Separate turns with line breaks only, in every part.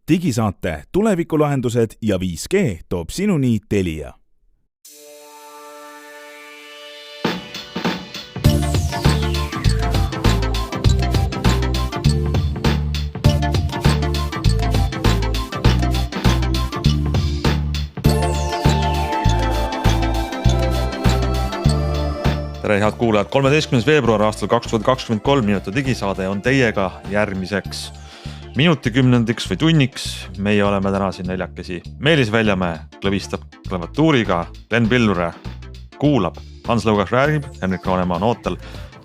Digisaate tulevikulahendused ja 5G toob sinuni Telia.
Tere, head kuulajad, 13. veebruar aastal 2023 Minuto digisaade on teiega järgmiseks minutikümnendiks või tunniks. Meie oleme täna siin neljakesi. Meelis Väljamäe klõvistab klaviatuuriga, Glen Pillure kuulab, Hans Lõugas räägib, Henrik Roonemaa on ootel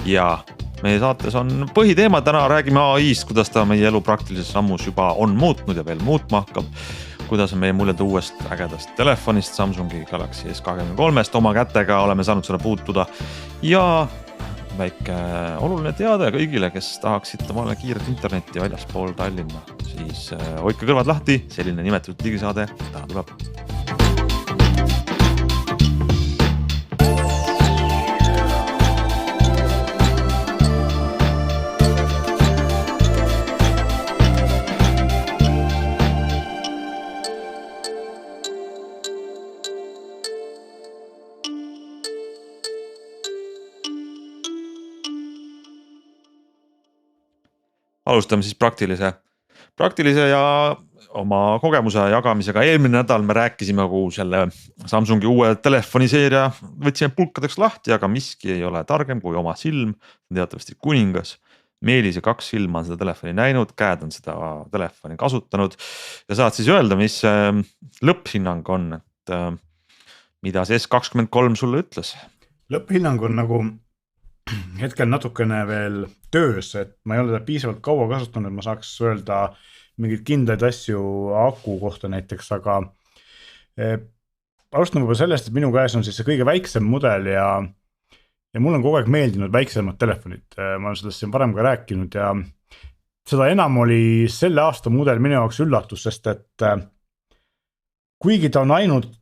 ja meie saates on põhiteema. Täna räägime AI'st, kuidas ta meie elu praktilises sammus juba on muutnud ja veel muutma hakkab. Kuidas on meie muljed uuest ägedast telefonist Samsungi Galaxy S23-st. Oma kätega oleme saanud seda puutuda ja väike oluline teade kõigile, kes tahaksid omale kiiret internetti väljaspool Tallinna. Siis hoidke kõrvad lahti, selline nimetatud digisaade täna tuleb. Alustame siis praktilise ja oma kogemuse jagamisega. Eelmine nädal me rääkisime selle Samsungi uue telefoniseeria, võtsime pulkadeks lahti, aga miski ei ole targem kui oma silm. Teatavasti kuningas. Meelis ja 2 silma on seda telefoni näinud, käed on seda telefoni kasutanud ja saad siis öelda, mis lõpphinnang on, et mida see S23 sulle ütles?
Lõpphinnang on nagu hetkel natukene veel töös, et ma ei ole seda piisavalt kaua kasutanud, et ma saaks öelda mingeid kindlaid asju aku kohta näiteks, aga alustame juba sellest, et minu käes on siis see kõige väiksem mudel ja mul on kogu aeg meeldinud väiksemad telefonid. Ma olen sellest siin varem ka rääkinud ja seda enam oli selle aasta mudel minu jaoks üllatus, sest et kuigi ta on ainult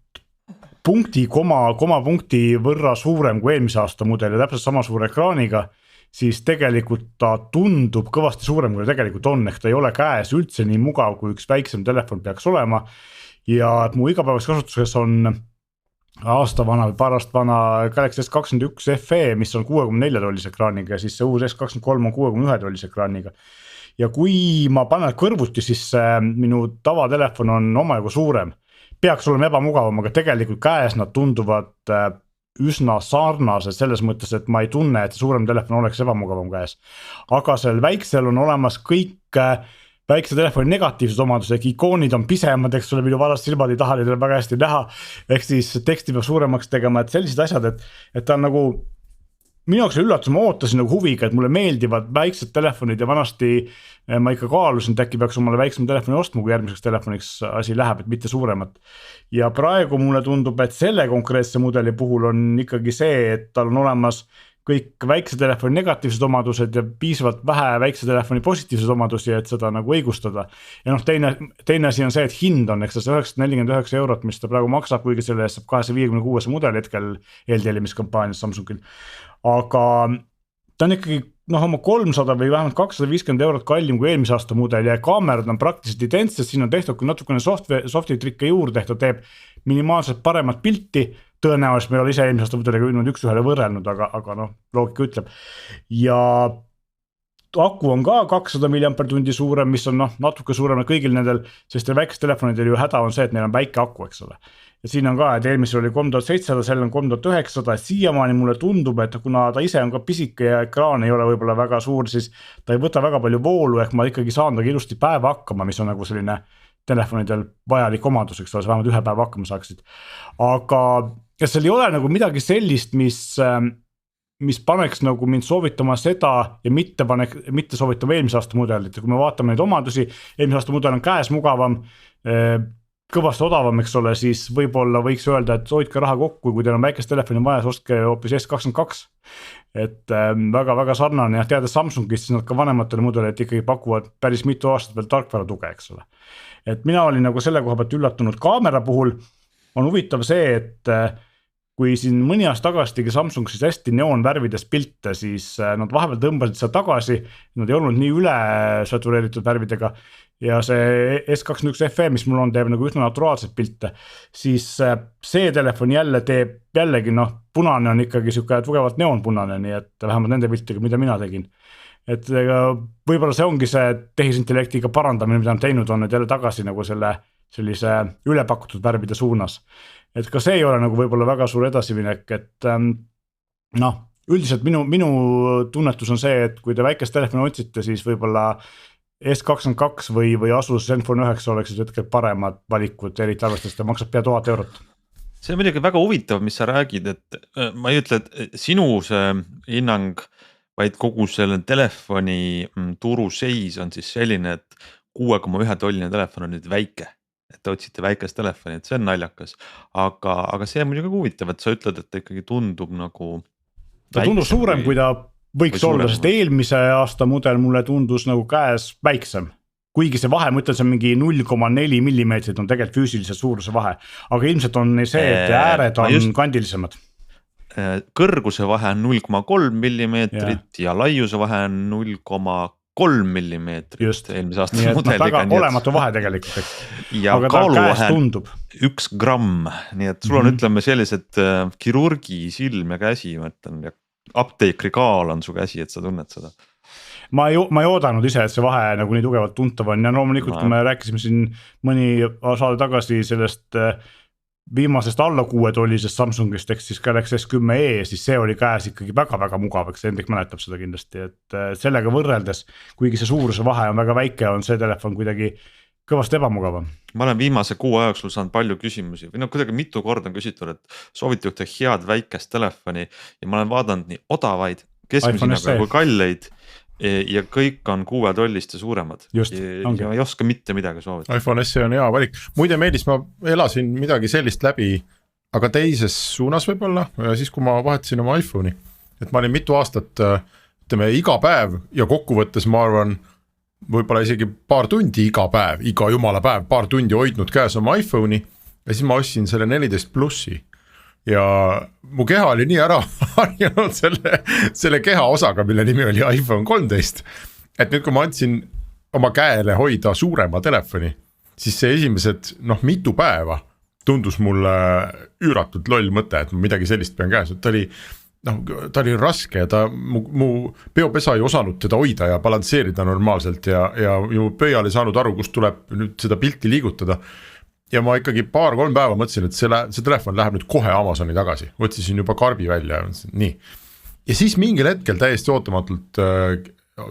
punkti, komapunkti võrra suurem kui eelmise aasta mudel ja täpselt sama suure ekraaniga, siis tegelikult ta tundub kõvasti suurem, kui ta tegelikult on, ehk ta ei ole käes üldse nii mugav, kui üks väiksem telefon peaks olema. Ja mu igapäevas kasutuses on aasta vana või paar aasta vana Galaxy S21 FE, mis on 64-tollise ekraaniga ja siis see uus S23 on 61-tollise ekraaniga. Ja kui ma panen kõrvuti, siis minu tavatelefon on omajagu suurem. Peaks olema ebamugavam, aga tegelikult käes nad tunduvad üsna sarnased selles mõttes, et ma ei tunne, et suurem telefon oleks ebamugavam käes. Aga seal väiksel on olemas kõik väikse telefoni negatiivsed omadused, ehk ikoonid on pisemad, eks ole, minu varast silmad ei taha, neid on väga hästi näha, ehk siis teksti peab suuremaks tegema, et sellised asjad, et ta on nagu minu jaoks üllatus, ma ootasin nagu huviga, et mulle meeldivad väiksed telefonid ja vanasti ma ikka kaalusin, et äkki peaks omale väiksem telefoni ostma, kui järgmiseks telefoniks asi läheb, et mitte suuremat. Ja praegu mulle tundub, et selle konkreetse mudeli puhul on ikkagi see, et tal on olemas kõik väikse telefoni negatiivsed omadused ja piisavalt vähe väikse telefoni positiivsed omadusi, et seda nagu õigustada. Ja teine asi on see, et hind on, eks see 949 €, mis ta praegu maksab, kuigi selle eest saab 256 mudel hetkel eeltelimiskampaanias Samsungil. Aga ta on ikkagi oma 300 või vähemalt 250 € kallim kui eelmise aasta mudel ja kaamerad on praktiliselt identsed, siin on tehtud natukene softi trikke juurde, ehk ta teeb minimaalselt paremat pilti, tõenäoliselt me ei ole ise eelmise aasta mudeliga üks ühele võrrelnud, aga loogika ütleb. Ja aku on ka 200 mAh suurem, mis on natuke suurem kõigil nendel, sest väikest telefonidel ju häda on see, et neil on väike aku, eks ole. Ja siin on ka, et eelmisel oli 3700, seal on 3900, siiamaani mulle tundub, et kuna ta ise on ka pisike ja ekraan ei ole võib-olla väga suur, siis ta ei võta väga palju voolu, ehk ma ikkagi saan ta ilusti päeva hakkama, mis on nagu selline telefonidel vajalik omadus, eks ole, vähemalt ühe päeva hakkama saaksid. Aga seal ei ole nagu midagi sellist, mis paneks nagu mind soovitama seda ja mitte soovitama eelmise aasta mudelit. Ja kui me vaatame neid omadusi, eelmise aasta mudel on käes mugavam, kõvasti odavam, eks ole, siis võib-olla võiks öelda, et hoidke raha kokku, kui teil on väikest telefoni vaja, ostke hoopis S22. Et väga sarnane ja teades Samsungist, siis nad ka vanematele mudelid ikkagi pakuvad päris mitu aastat veel tarkvara tuge, eks ole. Et mina olin nagu selle koha pealt üllatunud. Kaamera puhul on huvitav see, et kui siin mõni aasta tagasi tegi Samsung siis hästi neoonvärvides pilte, siis nad vahepeal tõmbasid seda tagasi, nad ei olnud nii üle satureeritud värvidega ja see S21 FE, mis mul on, teeb nagu üsna naturaalset pilte, siis see telefon jälle teeb jällegi punane on ikkagi siuke tugevalt neoonpunane, nii et vähemalt nende piltidega, mida mina tegin. Et võib-olla see ongi see tehisintellektiga parandamine, mida on teinud, on nüüd jälle tagasi nagu sellise ülepakutud värvide suunas. Et ka see ei ole nagu võib-olla väga suur edasiminek, et üldiselt minu tunnetus on see, et kui te väikest telefoni otsite, siis võib-olla S22 või Asus Zenfone 9 oleksid hetkel paremad valikud, eriti arvestades, et maksab pea 1000 eurot.
See on midagi väga huvitav, mis sa räägid, et ma ei ütle, et sinu see hinnang, vaid kogu selle telefoni turu seis on siis selline, et 6,1 tolline telefon on nüüd väike, et te otsite väikest telefoni, et see on naljakas, aga see on muidugi huvitav, et sa ütled, et ta ikkagi tundub nagu
ta tundub suurem, kui ta võiks olla, sest eelmise aasta mudel mulle tundus nagu käes väiksem. Kuigi see vahe, ma ütlen, see on mingi 0,4 millimeetrit on tegelikult füüsilise suuruse vahe, aga ilmselt on see, et ääred on kandilisemad.
Kõrguse vahe on 0,3 millimeetrit ja laiuse vahe on 0,3 millimeetrit.
Just,
eelmise aasta
nii et
mudeliga,
väga olematu vahe tegelikult.
Ja
aga ta käes tundub
1 gramm, nii et sul on ütleme sellised kirurgi silm ja käsi, ma ütlen, ja apteekri kaal on su käsi, et sa tunned seda.
Ma ei oodanud ise, et see vahe nagu nii tugevalt tuntav on ja loomulikult, kui me rääkisime siin mõni saade tagasi sellest viimasest alla 6 tollisest Samsungist, ehk siis Galaxy S10e, siis see oli käes ikkagi väga-väga mugav, eks Hendrik mäletab seda kindlasti, et sellega võrreldes, kuigi see suuruse vahe on väga väike, on see telefon kuidagi kõvasti ebamugavam. Ma
olen viimase 6 ajaksul saanud palju küsimusi või kuidagi mitu korda on küsitud, et soovite ühte head väikest telefoni ja ma olen vaadanud nii odavaid, keskmisega kui kalleid ja kõik on 6 tollist ja suuremad.
Just,
ja ei oska mitte midagi soovida.
iPhone SE on hea valik. Muide Meelis, ma elasin midagi sellist läbi, aga teises suunas võib-olla, siis kui ma vahetasin oma iPhone'i, et ma olin mitu aastat, ütleme iga päev ja kokkuvõttes ma arvan, võib-olla isegi paar tundi iga päev, iga jumala päev, paar tundi hoidnud käes oma iPhone'i ja siis ma ostsin selle 14 plussi ja mu keha oli nii ära harjunud selle keha osaga, mille nimi oli iPhone 13, et nüüd kui ma andsin oma käele hoida suurema telefoni, siis see esimesed mitu päeva tundus mulle üüratult loll mõte, et ma midagi sellist pean käes, et ta oli raske ja mu peopesa ei osanud teda hoida ja balansseerida normaalselt ja ju pöial ei saanud aru, kust tuleb nüüd seda pilti liigutada. Ja ma ikkagi 2-3 päeva mõtlesin, et see telefon läheb nüüd kohe Amazoni tagasi, otsisin juba karbi välja ja mõtlesin, nii. Ja siis mingil hetkel täiesti ootamatult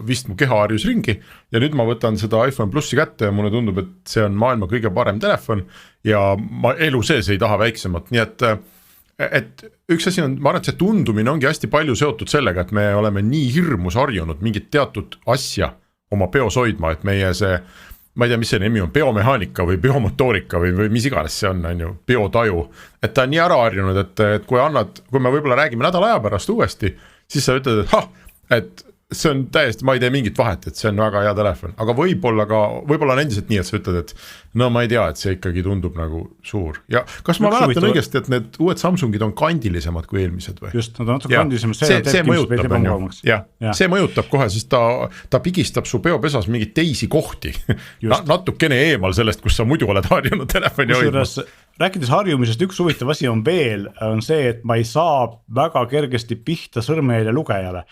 vist mu keha harjus ringi ja nüüd ma võtan seda iPhone Plussi kätte ja mulle tundub, et see on maailma kõige parem telefon ja ma elu sees ei taha väiksemat, nii et üks asi on, ma arvan, et see tundumine ongi hästi palju seotud sellega, et me oleme nii hirmus harjunud mingit teatud asja oma peos hoidma, et meie see, ma ei tea, mis see nimi on, biomehaanika või biomotoorika või mis iganes see on ju, biotaju, et ta on nii ära harjunud, et kui me võib-olla räägime nädala aja pärast uuesti, siis sa ütled, et see on täiesti, ma ei tee mingit vahet, et see on väga hea telefon, aga võib-olla on endiselt nii, et sa ütled, et no ma ei tea, et see ikkagi tundub nagu suur ja kas ma mäletan õigesti, et need uued Samsungid on kandilisemad kui eelmised või?
Just, nad on natuke kandilisemad,
see mõjutab, see mõjutab kohe, siis ta pigistab su peopesas mingeid teisi kohti natukene eemal sellest, kus sa muidu oled harjunud telefoni hoidma.
Rääkides harjumisest, üks huvitav asi on veel, on see, et ma ei saa väga kergesti pihta sõrmejälje lugejale.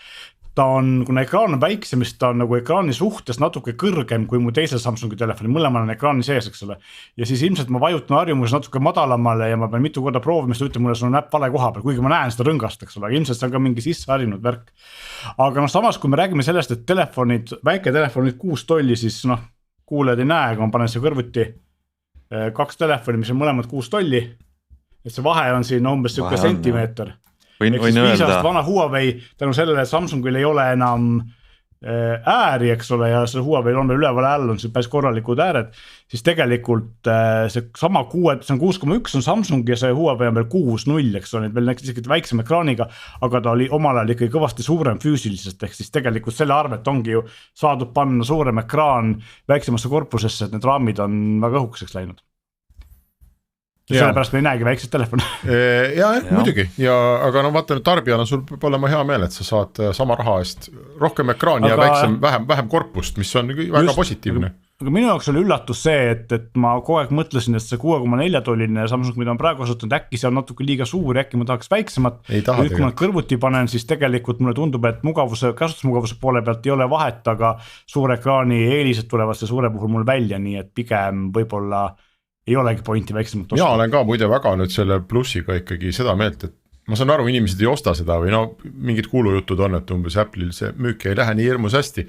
Ta on, kuna ekraan on väiksem, siis ta on nagu ekraani suhtes natuke kõrgem kui mu teisel Samsungi telefoni, mõlemal on ekraani sees, eks ole. Ja siis ilmselt ma vajutan harjumus natuke madalamale ja ma pean mitu korda proovima, siis ta ütleb mulle, sul on näpp vale koha peal, kuigi ma näen seda rõngast, eks ole, aga ilmselt see on ka mingi sisse harjunud värk. Aga samas, kui me räägime sellest, et telefonid, väike telefonid 6 tolli, siis kuulejad ei näe, aga ma panen see kõrvuti 2 telefoni, mis on mõlemad 6 tolli, et see vahe on siin umbes siuke sentimeeter. Ehk siis 5 aastat vana Huawei, tänu sellele Samsungil ei ole enam ääri, eks ole, ja see Huawei on veel üleval all, on see päris korralikud ääred, siis tegelikult see sama 6, see on 6,1 on Samsung ja see Huawei on veel 6.0, eks ole, veel näiteks väiksema ekraaniga, aga ta oli omal ajal ikkagi kõvasti suurem füüsilisest, ehk siis tegelikult selle arvet ongi ju saadud panna suurem ekraan väiksemasse korpusesse, et need raamid on väga õhukeseks läinud. sellepärast me ei näegi väikseid telefone.
Muidugi aga no vaata nüüd tarbijana sul peab olema hea meel, et sa saad sama raha eest rohkem ekraani ja vähem korpust, mis on väga positiivne.
Aga minu jaoks oli üllatus see, et ma kogu aeg mõtlesin, et see 6,4 tolline Samsung, mida ma praegu kasutanud, äkki see on natuke liiga suur, äkki ma tahaks väiksemat. Kui ma kõrvuti panen, siis tegelikult mulle tundub, et kasutusmugavuse poole pealt ei ole vahet, aga suure ekraani eelised tulevad see suure puhul mul välja, nii et pigem võib-olla ei olegi pointi väiksemalt
osta. Mina olen ka muide väga nüüd selle plussiga ikkagi seda meelt, et ma saan aru, inimesed ei osta seda või no mingid kuulujutud on, et umbes Apple'il see müük ei lähe nii hirmus hästi.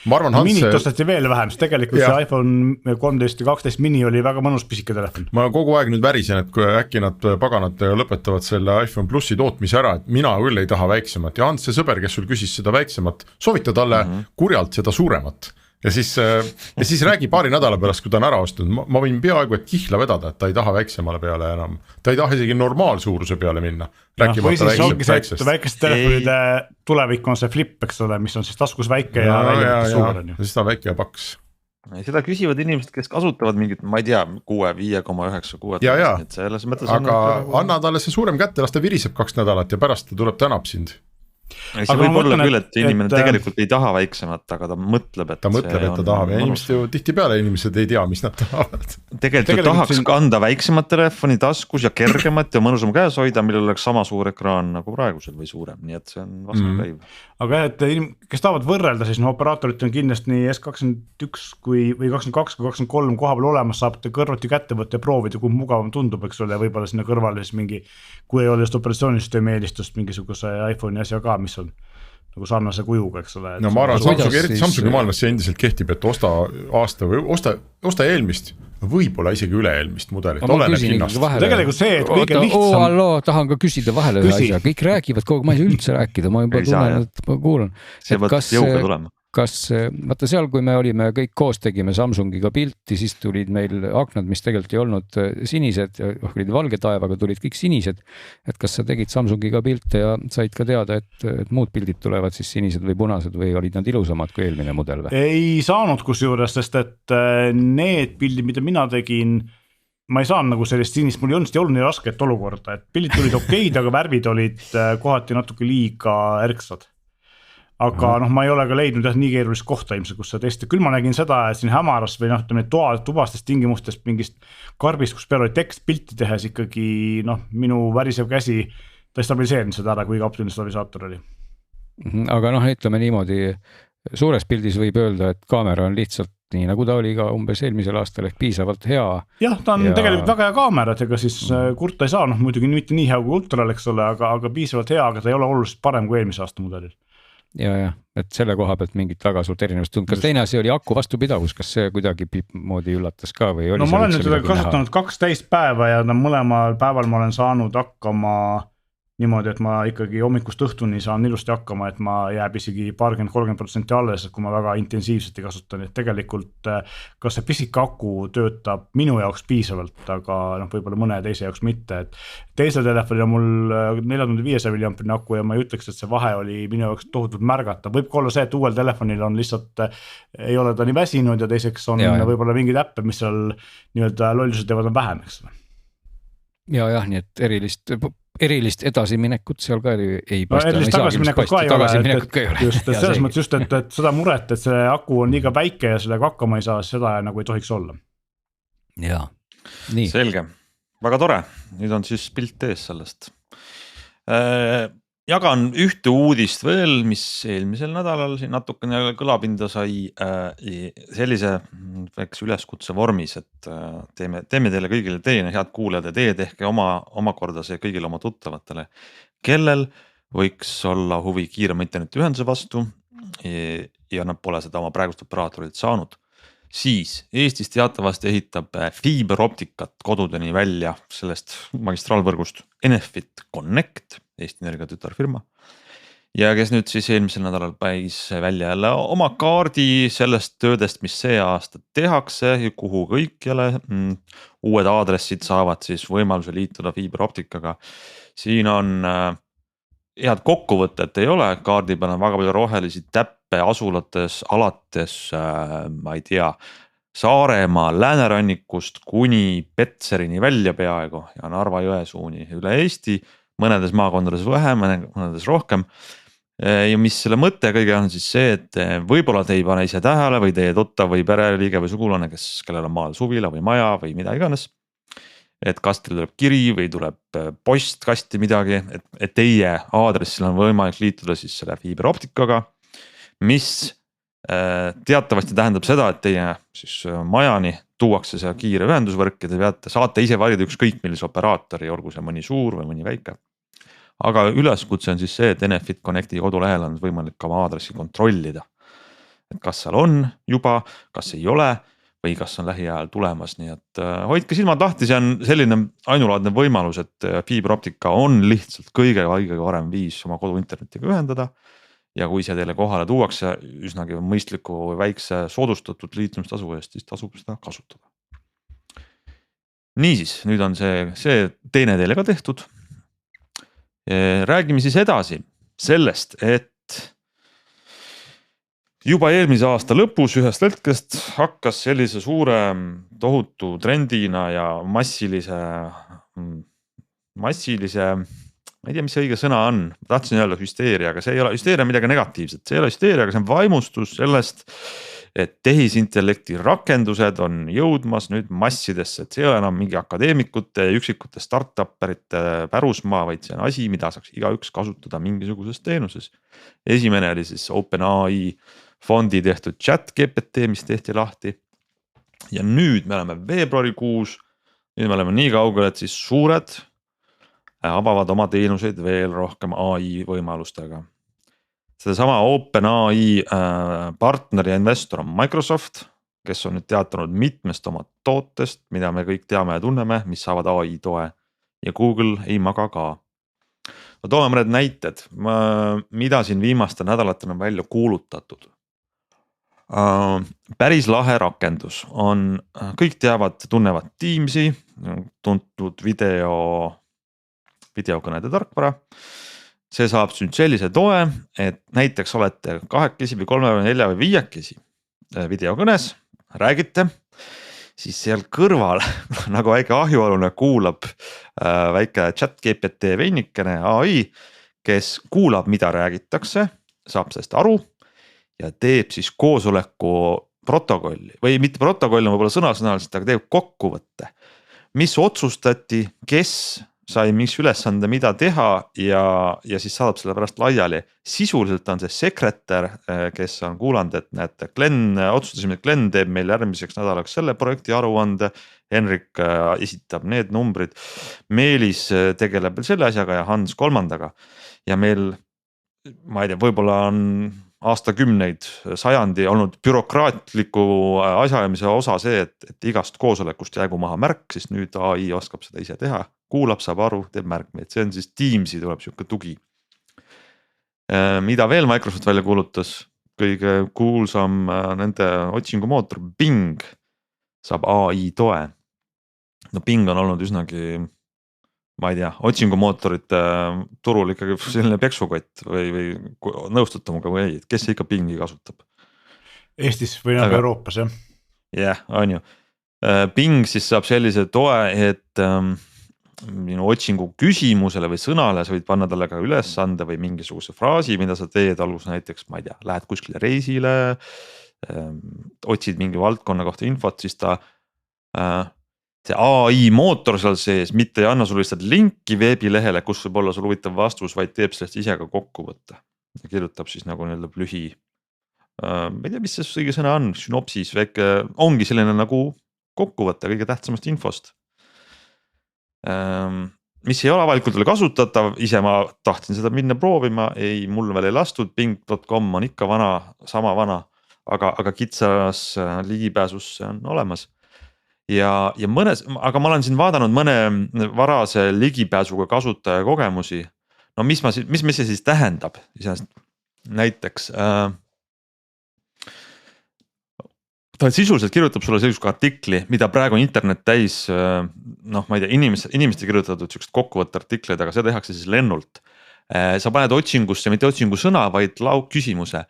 Ma arvan,
Minit ostati veel vähem, sest tegelikult see iPhone 13 ja 12 mini oli väga mõnus pisike telefon.
Ma kogu aeg nüüd värisen, et kui äkki nad paganad lõpetavad selle iPhone Plussi tootmise ära, et mina küll ei taha väiksemat ja Hans, see sõber, kes sul küsis seda väiksemat, soovita talle kurjalt seda suuremat. Ja siis räägi paari nädala pärast, kui ta on ära ostnud, ma võin peaaegu et kihla vedada, et ta ei taha väiksemale peale enam. Ta ei taha isegi normaalsuuruse peale minna.
Või siis ongi see, et väikeste telefonide tulevik on see flip, eks ole, mis on siis taskus väike ja välja suur.
Siis ta on väike ja paks.
Seda küsivad inimesed, kes kasutavad mingit, ma ei tea, 5,9, 6.
Aga anna talle see suurem kätte, las ta viriseb 2 nädalat ja pärast ta tuleb tänab sind.
See võib olla küll, et inimene tegelikult ei taha väiksemat, aga ta mõtleb, et
ta tahab ja inimesed ju tihti peale inimesed ei tea, mis nad tahavad.
Tegelikult tahaks kanda väiksemat telefoni taskus ja kergemat ja mõnusam käes hoida, millel oleks sama suur ekraan nagu praegusel või suurem, nii et see on vastukäiv.
Aga et kes tahavad võrrelda, siis operaatorit on kindlasti nii S21 või 22 või 23 koha peal olemas, saab kõrvuti kätte võtta ja proovida, kui mugavam tundub, eks ole, võib-olla sinna kõrvale siis mingi, kui ei ole just operatsioonisüsteemi eelistust mingisuguse iPhone'i asja ka, mis on nagu sarnase kujuga, eks ole.
No ma arvan, Samsungi maailmas see endiselt kehtib, et osta aasta või osta eelmist, võib-olla isegi üle-eelmist mudelit, oleneb hinnast.
Tegelikult see, et kõige lihtsam...
tahan ka küsida vahele ühe asja, kõik räägivad kogu, ma ei saa üldse rääkida, ma juba tunnen, et ma kuulan.
See võtab jõuga tulema.
Vaata seal, kui me olime kõik koos tegime Samsungiga pilti, siis tulid meil aknad, mis tegelikult ei olnud sinised, olid valge taevaga, tulid kõik sinised. Et kas sa tegid Samsungiga pilte ja said ka teada, et muud pildid tulevad siis sinised või punased või olid nad ilusamad kui eelmine mudel või?
Ei saanud kusjuures, sest et need pildid, mida mina tegin, ma ei saanud nagu sellist sinist, mul ei olnud nii rasket olukorda, et pildid tulid okeid, aga värvid olid kohati natuke liiga ärksad. Aga ma ei ole ka leidnud nii keerulist kohta ilmselt, kus seda testi. Küll ma nägin seda, et siin hämaras või tubastest tingimustest mingist karbist, kus peal oli tekst pilti tehes ikkagi minu värisev käsi ta stabiliseerinud seda ära, kui optiline stabilisaator oli.
Aga ütleme niimoodi, suures pildis võib öelda, et kaamera on lihtsalt nii, nagu ta oli ka umbes eelmisel aastal ehk piisavalt hea.
Jah, ta on tegelikult väga hea kaamera, et ega siis kurta ei saa, muidugi mitte nii hea kui Ultral, eks ole, aga piisavalt hea, aga ta ei ole oluliselt parem kui eelmise aasta mudelil.
Ja, et selle koha pealt mingit väga suurt erinevust tund. Kas teine asi oli aku vastupidavus, kas see kuidagi moodi üllatas ka või oli?
No ma olen nüüd kasutanud 2 päeva ja mõlemal päeval ma olen saanud hakkama niimoodi, et ma ikkagi hommikust õhtuni saan ilusti hakkama, et ma jääb isegi 30% alles, kui ma väga intensiivselt ei kasutan, et tegelikult kas see pisik aku töötab minu jaoks piisavalt, aga võib-olla mõne teise jaoks mitte, et teisel telefonil on mul 4500 mAh aku ja ma ei ütleks, et see vahe oli minu jaoks tohutult märgata, võib ka olla see, et uuel telefonil on lihtsalt ei ole ta nii väsinud ja teiseks on võib-olla mingid äppe, mis seal nii-öelda lollused teevad on vähem, eks ole.
Ja, nii et erilist edasiminekut seal ka ei paista.
Erilist tagasiminekut ka ei ole. Just, selles mõttes just, et seda muret, et see aku on liiga väike ja sellega hakkama ei saa, seda nagu ei tohiks olla.
Jaa, nii.
Selge, väga tore. Nüüd on siis pilt ees sellest. Jagan ühte uudist veel, mis eelmisel nädalal siin natukene kõlapinda sai sellise üleskutse vormis, et teeme teile kõigile teine head kuulajad ja teie tehke omakorda see kõigile oma tuttavatele, kellel võiks olla huvi kiirema internetiühenduse vastu ja nad pole seda oma praegust operaatorit saanud. Siis Eestis teatavasti ehitab fiiberoptikat kodudeni välja sellest magistraalvõrgust Enefit Connect, Eesti Energia tütarfirma. Ja kes nüüd siis eelmisel nädalal päis välja jälle oma kaardi sellest töödest, mis see aasta tehakse ja kuhu kõikjale uued aadressid saavad siis võimaluse liituda fiiberoptikaga. Siin on head kokkuvõtet ei ole, kaardi peal on väga palju rohelisi täppe asulates, alates, ma ei tea, Saaremaa läänerannikust kuni Petserini välja peaaegu ja Narva jõesuuni üle Eesti, mõnedes maakondades vähem, mõnedes rohkem. Ja mis selle mõte kõige on siis see, et võib-olla te ei pane ise tähele või teie tuttav või pereliige või sugulane, kellel on maal suvila või maja või mida iganes. Et kas teil tuleb kiri või tuleb postkasti midagi, et teie aadressil on võimalik liituda siis selle fiiberoptikaga, mis teatavasti tähendab seda, et teie siis majani tuuakse see kiire ühendusvõrk ja te saate ise valida ükskõik millise operaatori, olgu see mõni suur või mõni väike. Aga üleskutse on siis see, et Enefit Connecti kodulehel on võimalik ka oma aadressi kontrollida. Et kas seal on juba, kas ei ole või kas on lähiajal tulemas, nii et hoidke silmad lahti, see on selline ainulaadne võimalus, et fiiberoptika on lihtsalt kõige varem viis oma kodu internetiga ühendada. Ja kui see teile kohale tuuakse üsnagi mõistliku või väikse soodustatud liitumistasu eest, siis tasub seda kasutada. Niisiis, nüüd on see teine teile ka tehtud. Räägime siis edasi sellest, et juba eelmise aasta lõpus ühest hetkest hakkas sellise suure tohutu trendina ja massilise, ma ei tea, mis see õige sõna on, tahtsin öelda hüsteeria, aga see ei ole hüsteeria midagi negatiivset, see ei ole hüsteeria, aga see on vaimustus sellest, et tehisintellekti rakendused on jõudmas nüüd massidesse, et see ei ole enam mingi akadeemikute ja üksikute startuperite pärusmaa, vaid see on asi, mida saaks igaüks kasutada mingisuguses teenuses. Esimene oli siis OpenAI fondi tehtud ChatGPT, mis tehti lahti. Ja nüüd me oleme veebruarikuus, nüüd me oleme nii kaugel, et siis suured avavad oma teenuseid veel rohkem AI võimalustega. Sedasama OpenAI partner ja investor on Microsoft, kes on nüüd teatanud mitmest oma tootest, mida me kõik teame ja tunneme, mis saavad AI toe ja Google ei maga ka. Toome mõned näited, mida siin viimastel nädalatel on välja kuulutatud. Päris lahe rakendus on, kõik teavad, tunnevad Teamsi, tuntud videokõnede tarkvara. See saab nüüd sellise toe, et näiteks olete 2 või 3 või 4 või 5 videokõnes, räägite, siis seal kõrval nagu väike ahjualune kuulab väike ChatGPT veinikene AI, kes kuulab, mida räägitakse, saab sellest aru ja teeb siis koosoleku protokolli või mitte protokolli, võib-olla sõnasõnaliselt, aga teeb kokkuvõtte, mis otsustati, kes sai miks ülesande, mida teha ja siis saadab selle pärast laiali. Sisuliselt on see sekretär, kes on kuulanud, et näete, otsustasime, et Glenn teeb meil järgmiseks nädalaks selle projekti aruande, Henrik esitab need numbrid, Meelis tegeleb veel selle asjaga ja Hans kolmandaga. Ja meil, ma ei tea, võib-olla on aastakümneid, sajandi olnud bürokraatliku asjajamise osa see, et igast koosolekust jäägu maha märk, siis nüüd AI oskab seda ise teha, kuulab, saab aru, teeb märkmeid, see on siis Teamsi tuleb siuke tugi. Mida veel Microsoft välja kuulutas, kõige kuulsam nende otsingumootor Bing saab AI toe. No Bing on olnud üsnagi, ma ei tea, otsingumootorite turul ikkagi selline peksukott või nõustute muga või ei, et kes ikka Bingi kasutab?
Eestis või nagu Euroopas, jah?
Jah, on ju. Bing siis saab sellise toe, et minu otsingu küsimusele või sõnale sa võid panna talle ka ülesande või mingisuguse fraasi, mida sa teed, algus näiteks, ma ei tea, lähed kuskile reisile, otsid mingi valdkonna kohta infot, siis ta see AI mootor seal sees mitte ei anna sulle lihtsalt linki veebilehele, kus võib olla sul huvitav vastus, vaid teeb sellest ise ka kokkuvõtte. Ja kirjutab siis nagu nii-öelda lühi, ma ei tea, mis see õige sõna on, synopsis, väike, ongi selline nagu kokkuvõte kõige tähtsamast infost. Mis ei ole avalikult veel kasutatav, ise ma tahtsin seda minna proovima, ei, mul veel ei lastud, Bing.com on ikka sama vana, aga kitsas ligipääsus see on olemas. Ja mõnes, aga ma olen siin vaadanud mõne varase ligipääsuga kasutaja kogemusi. No mis see siis tähendab? Näiteks ta sisuliselt kirjutab sulle sellise artikli, mida praegu on internet täis, noh, ma ei tea, inimeste kirjutatud siuksed kokkuvõtte artikleid, aga see tehakse siis lennult. sa paned otsingusse mitte otsingusõna, vaid lauküsimuse.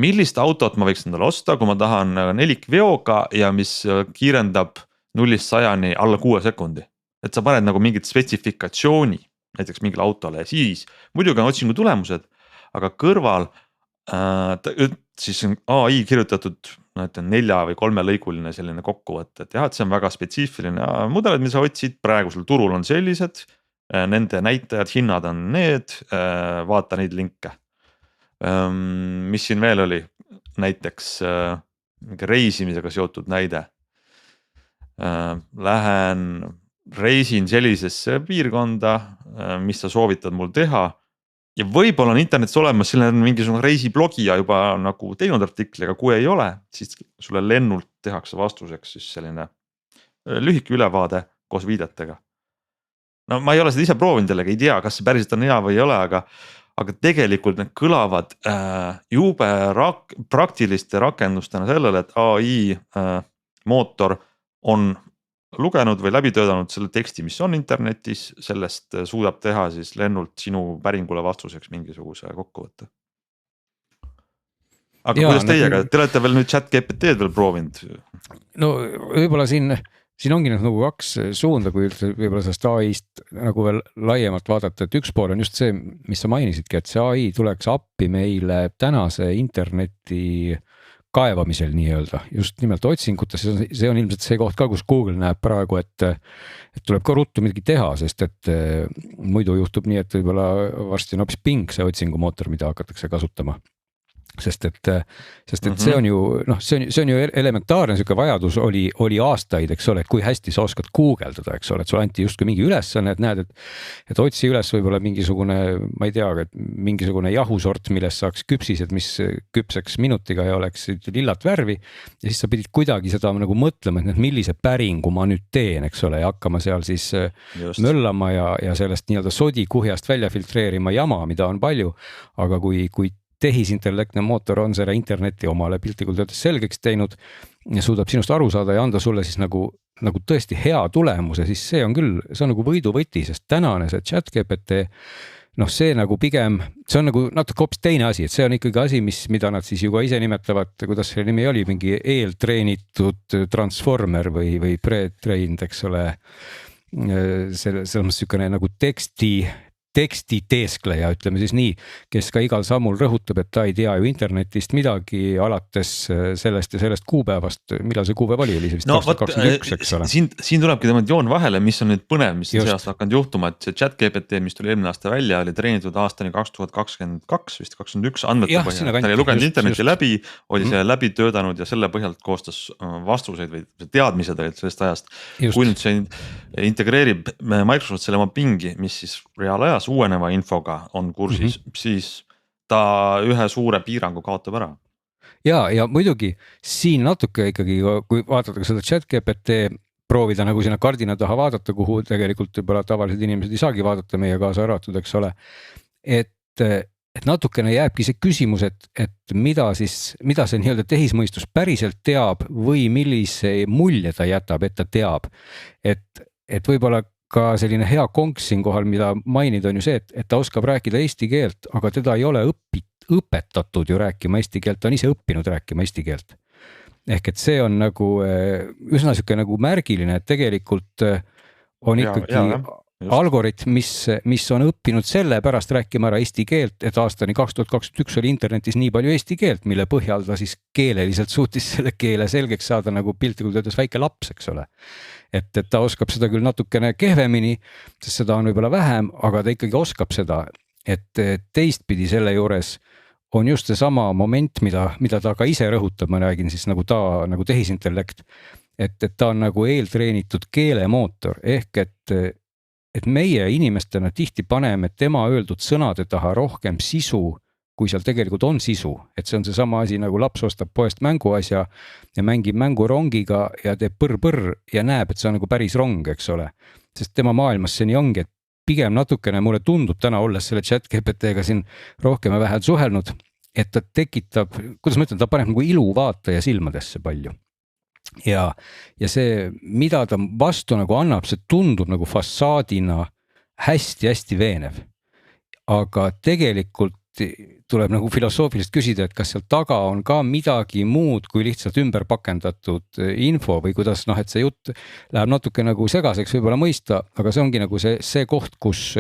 Millist autot ma võiks endale osta, kui ma tahan nelikveoga ja mis kiirendab 0-100 alla 6 sekundi. Et sa paned nagu mingit spetsifikatsiooni näiteks mingile autole ja siis muidugi on otsingu tulemused, aga kõrval siis on AI kirjutatud 4 või 3 lõiguline selline kokkuvõte, et jah, et see on väga spetsiifiline mudelid, mis sa otsid, praegusel turul on sellised, nende näitajad, hinnad on need, vaata neid linke. Mis siin veel oli, näiteks reisimisega seotud näide. Reisin sellisesse piirkonda, mis sa soovitad mul teha ja võib-olla on internetis olemas, selle on mingisugune reisiblogija juba nagu teinud artikli, aga kui ei ole, siis sulle lennult tehakse vastuseks siis selline lühike ülevaade koos viidetega. No ma ei ole seda ise proovinud jällegi, ei tea, kas see päriselt on hea või ei ole, aga tegelikult need kõlavad jube praktiliste rakendustena sellele, et AI mootor on lugenud või läbi töötanud selle teksti, mis on internetis, sellest suudab teha siis lennult sinu päringule vastuseks mingisuguse kokkuvõtte. Aga ja, kuidas teiega, te olete veel nüüd ChatGPT-d veel proovinud?
No võib-olla siin ongi nagu 2 suunda, kui võib-olla sellest AI-st nagu veel laiemalt vaadata, et üks pool on just see, mis sa mainisidki, et see AI tuleks appi meile tänase interneti kaevamisel nii-öelda, just nimelt otsingutes, see on ilmselt see koht ka, kus Google näeb praegu, et tuleb ka ruttu midagi teha, sest et muidu juhtub nii, et võib-olla varsti on hoopis Bing see otsingumootor, mida hakatakse kasutama. Sest et see on ju, see on ju elementaarne siuke vajadus oli aastaid, eks ole, et kui hästi sa oskad guugeldada, eks ole, et sul anti justkui mingi ülesanne, et näed, et otsi üles võib-olla mingisugune, ma ei tea, et mingisugune jahusort, millest saaks küpsised, mis küpseks minutiga ja oleks lillat värvi ja siis sa pidid kuidagi seda nagu mõtlema, et millise päringu ma nüüd teen, eks ole, ja hakkama seal siis möllama ja sellest nii-öelda sodikuhjast välja filtreerima jama, mida on palju, aga kui tehisintellektne mootor on selle interneti omale piltlikult öeldes selgeks teinud ja suudab sinust aru saada ja anda sulle siis nagu tõesti hea tulemuse, siis see on nagu võiduvõti, sest tänane see ChatGPT, see nagu pigem, see on nagu natuke hoopis teine asi, et see on ikkagi asi, mida nad siis ju ka ise nimetavad, kuidas selle nimi oli, mingi eeltreenitud transformer või pre-trained, eks ole, selles mõttes sükene nagu tekstiteeskleja, ütleme siis nii, kes ka igal sammul rõhutab, et ta ei tea ju internetist midagi alates sellest ja sellest kuupäevast, millal see kuupäev oli vist 2021, eks ole.
Siin tulebki tõmmad joon vahele, mis on nüüd põnev, mis on see aasta hakanud juhtuma, et see ChatGPT, mis tuli eelmine aasta välja, oli treenitud aastani 2022, vist 2021 andmete põhjal. Ta oli lugenud interneti läbi, oli see läbi töötanud ja selle põhjalt koostas vastuseid või teadmised olid sellest ajast. Kui nüüd see integreerib Microsoft selle oma Bingi, mis siis reaalajas uueneva infoga on kursis, siis ta ühe suure piirangu kaotab ära.
Ja muidugi siin natuke ikkagi, kui vaadata seda ChatGPT, proovida nagu sinna kardina taha vaadata, kuhu tegelikult võib-olla tavalised inimesed ei saagi vaadata meie kaasa arvatud, eks ole. Et natukene jääbki see küsimus, et mida see nii-öelda tehismõistus päriselt teab või millise mulje ta jätab, et ta teab. Et võib-olla ka selline hea konks siin kohal, mida mainid on ju see, et ta oskab rääkida eesti keelt, aga teda ei ole õpetatud ju rääkima eesti keelt, ta on ise õppinud rääkima eesti keelt. Ehk et see on nagu üsna siuke nagu märgiline, et tegelikult on ikkagi algoritm, mis on õppinud selle pärast rääkima ära eesti keelt, et aastani 2021 oli internetis nii palju eesti keelt, mille põhjal ta siis keeleliselt suutis selle keele selgeks saada nagu piltlikult öeldes väike laps, eks ole. Et ta oskab seda küll natukene kehvemini, sest seda on võib-olla vähem, aga ta ikkagi oskab seda, et teistpidi selle juures on just see sama moment, mida ta ka ise rõhutab, ma räägin siis nagu nagu tehisintellekt, et ta on nagu eeltreenitud keelemootor, ehk et meie inimestena tihti paneme tema öeldud sõnade taha rohkem sisu, kui seal tegelikult on sisu, et see on see sama asi nagu laps ostab poest mänguasja ja mängib mängurongiga ja teeb põrr ja näeb, et see on nagu päris rong, eks ole. Sest tema maailmas see nii ongi, et pigem natukene mulle tundub täna olles selle ChatGPT-ga siin rohkem ja vähelt suhelnud, et ta tekitab, kuidas ma ütlen, ta paneb nagu ilu vaataja silmadesse palju. Ja see, mida ta vastu nagu annab, see tundub nagu fassaadina hästi-hästi veenev. aga tegelikult tuleb nagu filosoofiliselt küsida, et kas seal taga on ka midagi muud kui lihtsalt ümber pakendatud info või kuidas et see jutt läheb natuke nagu segaseks võib-olla mõista, aga see ongi nagu see koht, kus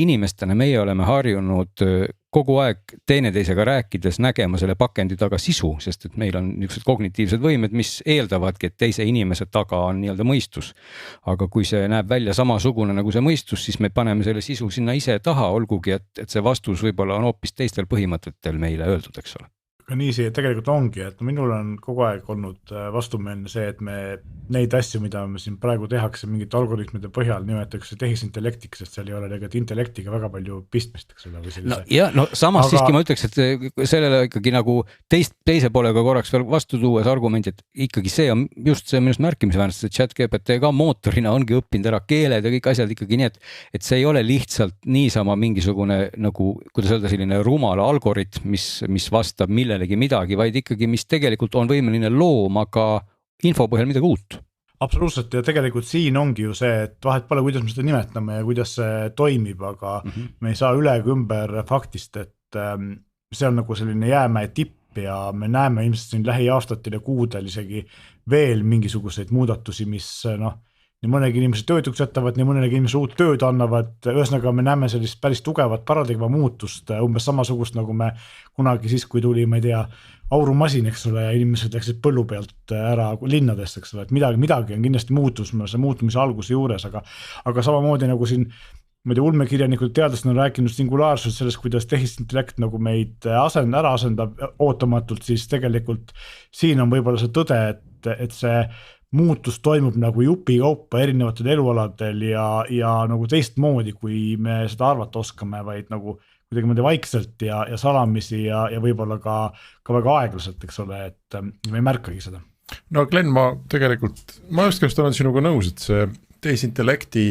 inimestena meie oleme harjunud kogu aeg teineteisega rääkides nägema selle pakendi taga sisu, sest et meil on niisugused kognitiivsed võimed, mis eeldavadki, et teise inimese taga on nii-öelda mõistus. aga kui see näeb välja samasugune nagu see mõistus, siis me paneme selle sisu sinna ise taha, olgugi, et see vastus võib-olla on hoopis teistel põhimõtetel meile öeldud, eks ole.
Aga nii see tegelikult ongi, et minul on kogu aeg olnud vastumeelne see, et me neid asju, mida me siin praegu tehakse mingite algoritmide põhjal, nimetatakse tehisintellektiks, sest seal ei ole tegelikult intellektiga väga palju pistmist, eks ole.
Samas siiski ma ütleks, et sellele ikkagi nagu teise poolega korraks veel vastu tuues argument, et ikkagi see on just see minust märkimisväärne, see ChatGPT ka mootorina ongi õppinud ära keeled ja kõik asjad ikkagi nii, et see ei ole lihtsalt niisama mingisugune nagu, kuidas öelda, selline rumal algoritm, mis vastab millelegi midagi, vaid ikkagi, mis tegelikult on võimeline looma ka info põhjal midagi uut.
Absoluutselt ja tegelikult siin ongi ju see, et vahet pole, kuidas me seda nimetame ja kuidas see toimib, aga me ei saa üle ega ümber faktist, et see on nagu selline jäämäe tipp ja me näeme ilmselt siin lähiaastatel ja kuudel isegi veel mingisuguseid muudatusi, mis nii mõnegi inimese töötuks jätavad, nii mõnegi inimese uut tööd annavad, ühesõnaga me näeme sellist päris tugevat paradigma muutust, umbes samasugust nagu me kunagi siis, kui tuli, ma ei tea, aurumasin, eks ole, ja inimesed läksid põllu pealt ära linnadesse, eks ole, et midagi on kindlasti see muutumise alguse juures, aga samamoodi nagu siin, ma ei tea, ulmekirjanikud teadlased on rääkinud singulaarsusest sellest, kuidas tehisintellekt nagu meid ära asendab ootamatult, siis tegelikult siin on võib-olla see tõde, et see muutus toimub nagu jupi kaupa erinevatel elualadel ja nagu teistmoodi, kui me seda arvata oskame, vaid nagu kuidagi vaikselt ja salamisi ja võib-olla ka väga aeglaselt, eks ole, et me ei märkagi seda.
No Glenn, ma just olen sinuga nõus, et see tehisintellekti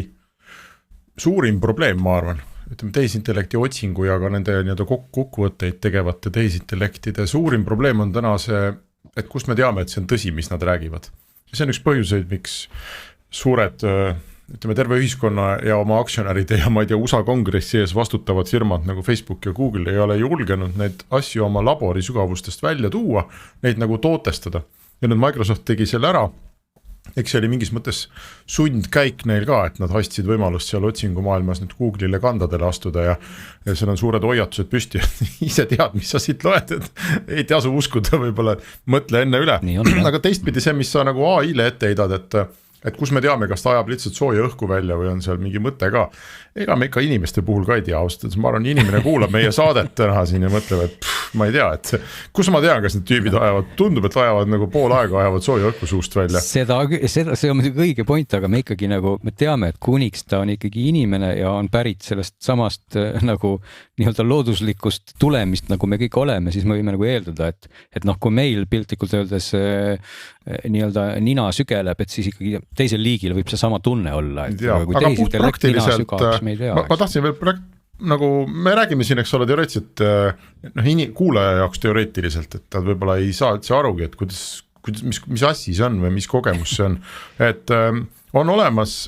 suurim probleem, ma arvan, ütleme tehisintellekti otsingu ja ka nende kokkuvõtteid tegevate tehisintellektide suurim probleem on täna see, et kust me teame, et see on tõsi, mis nad räägivad. See on üks põhjuseid, miks suured, ütleme terve ühiskonna ja oma aktsionäride ja ma ei tea, USA kongressi ees vastutavad firmad nagu Facebook ja Google ei ole julgenud neid asju oma labori sügavustest välja tuua, neid nagu tootestada. Ja nüüd Microsoft tegi selle ära, eks see oli mingis mõttes sundkäik neil ka, et nad haistsid võimalust seal otsingumaailmas nüüd Google'ile kandadele astuda ja seal on suured hoiatused püsti, ise tead, mis sa siit loed, et ei tasu uskuda võib-olla, mõtle enne üle. Aga teistpidi see, mis sa nagu AI-le ette heidad, et kus me teame, kas ta ajab lihtsalt sooja õhku välja või on seal mingi mõte ka. Ega me ikka inimeste puhul ka ei tea, ausalt, ma arvan, inimene kuulab meie saadet täna siin ja mõtleb, et ma ei tea, et kus ma tean, kas need tüübid ajavad, tundub, et ajavad nagu pool aega ajavad sooja õhku suust välja.
See on muidugi õige point, aga me ikkagi nagu, me teame, et kuniks ta on ikkagi inimene ja on pärit sellest samast nagu nii-öelda looduslikust tulemist, nagu me kõik oleme, siis me võime nagu eeldada, et kui meil piltlikult öeldes nii-öelda nina sügeleb, et siis ikkagi teisel liigil võib see sama tunne olla, et
ja,
kui tehisintellekt nina sügab, me ei tea.
Ma tahtsin veel nagu me räägime siin, eks ole, teoreetiliselt kuulaja jaoks teoreetiliselt, et ta võib-olla ei saa üldse arugi, et mis asi see on või mis kogemus see on, et on olemas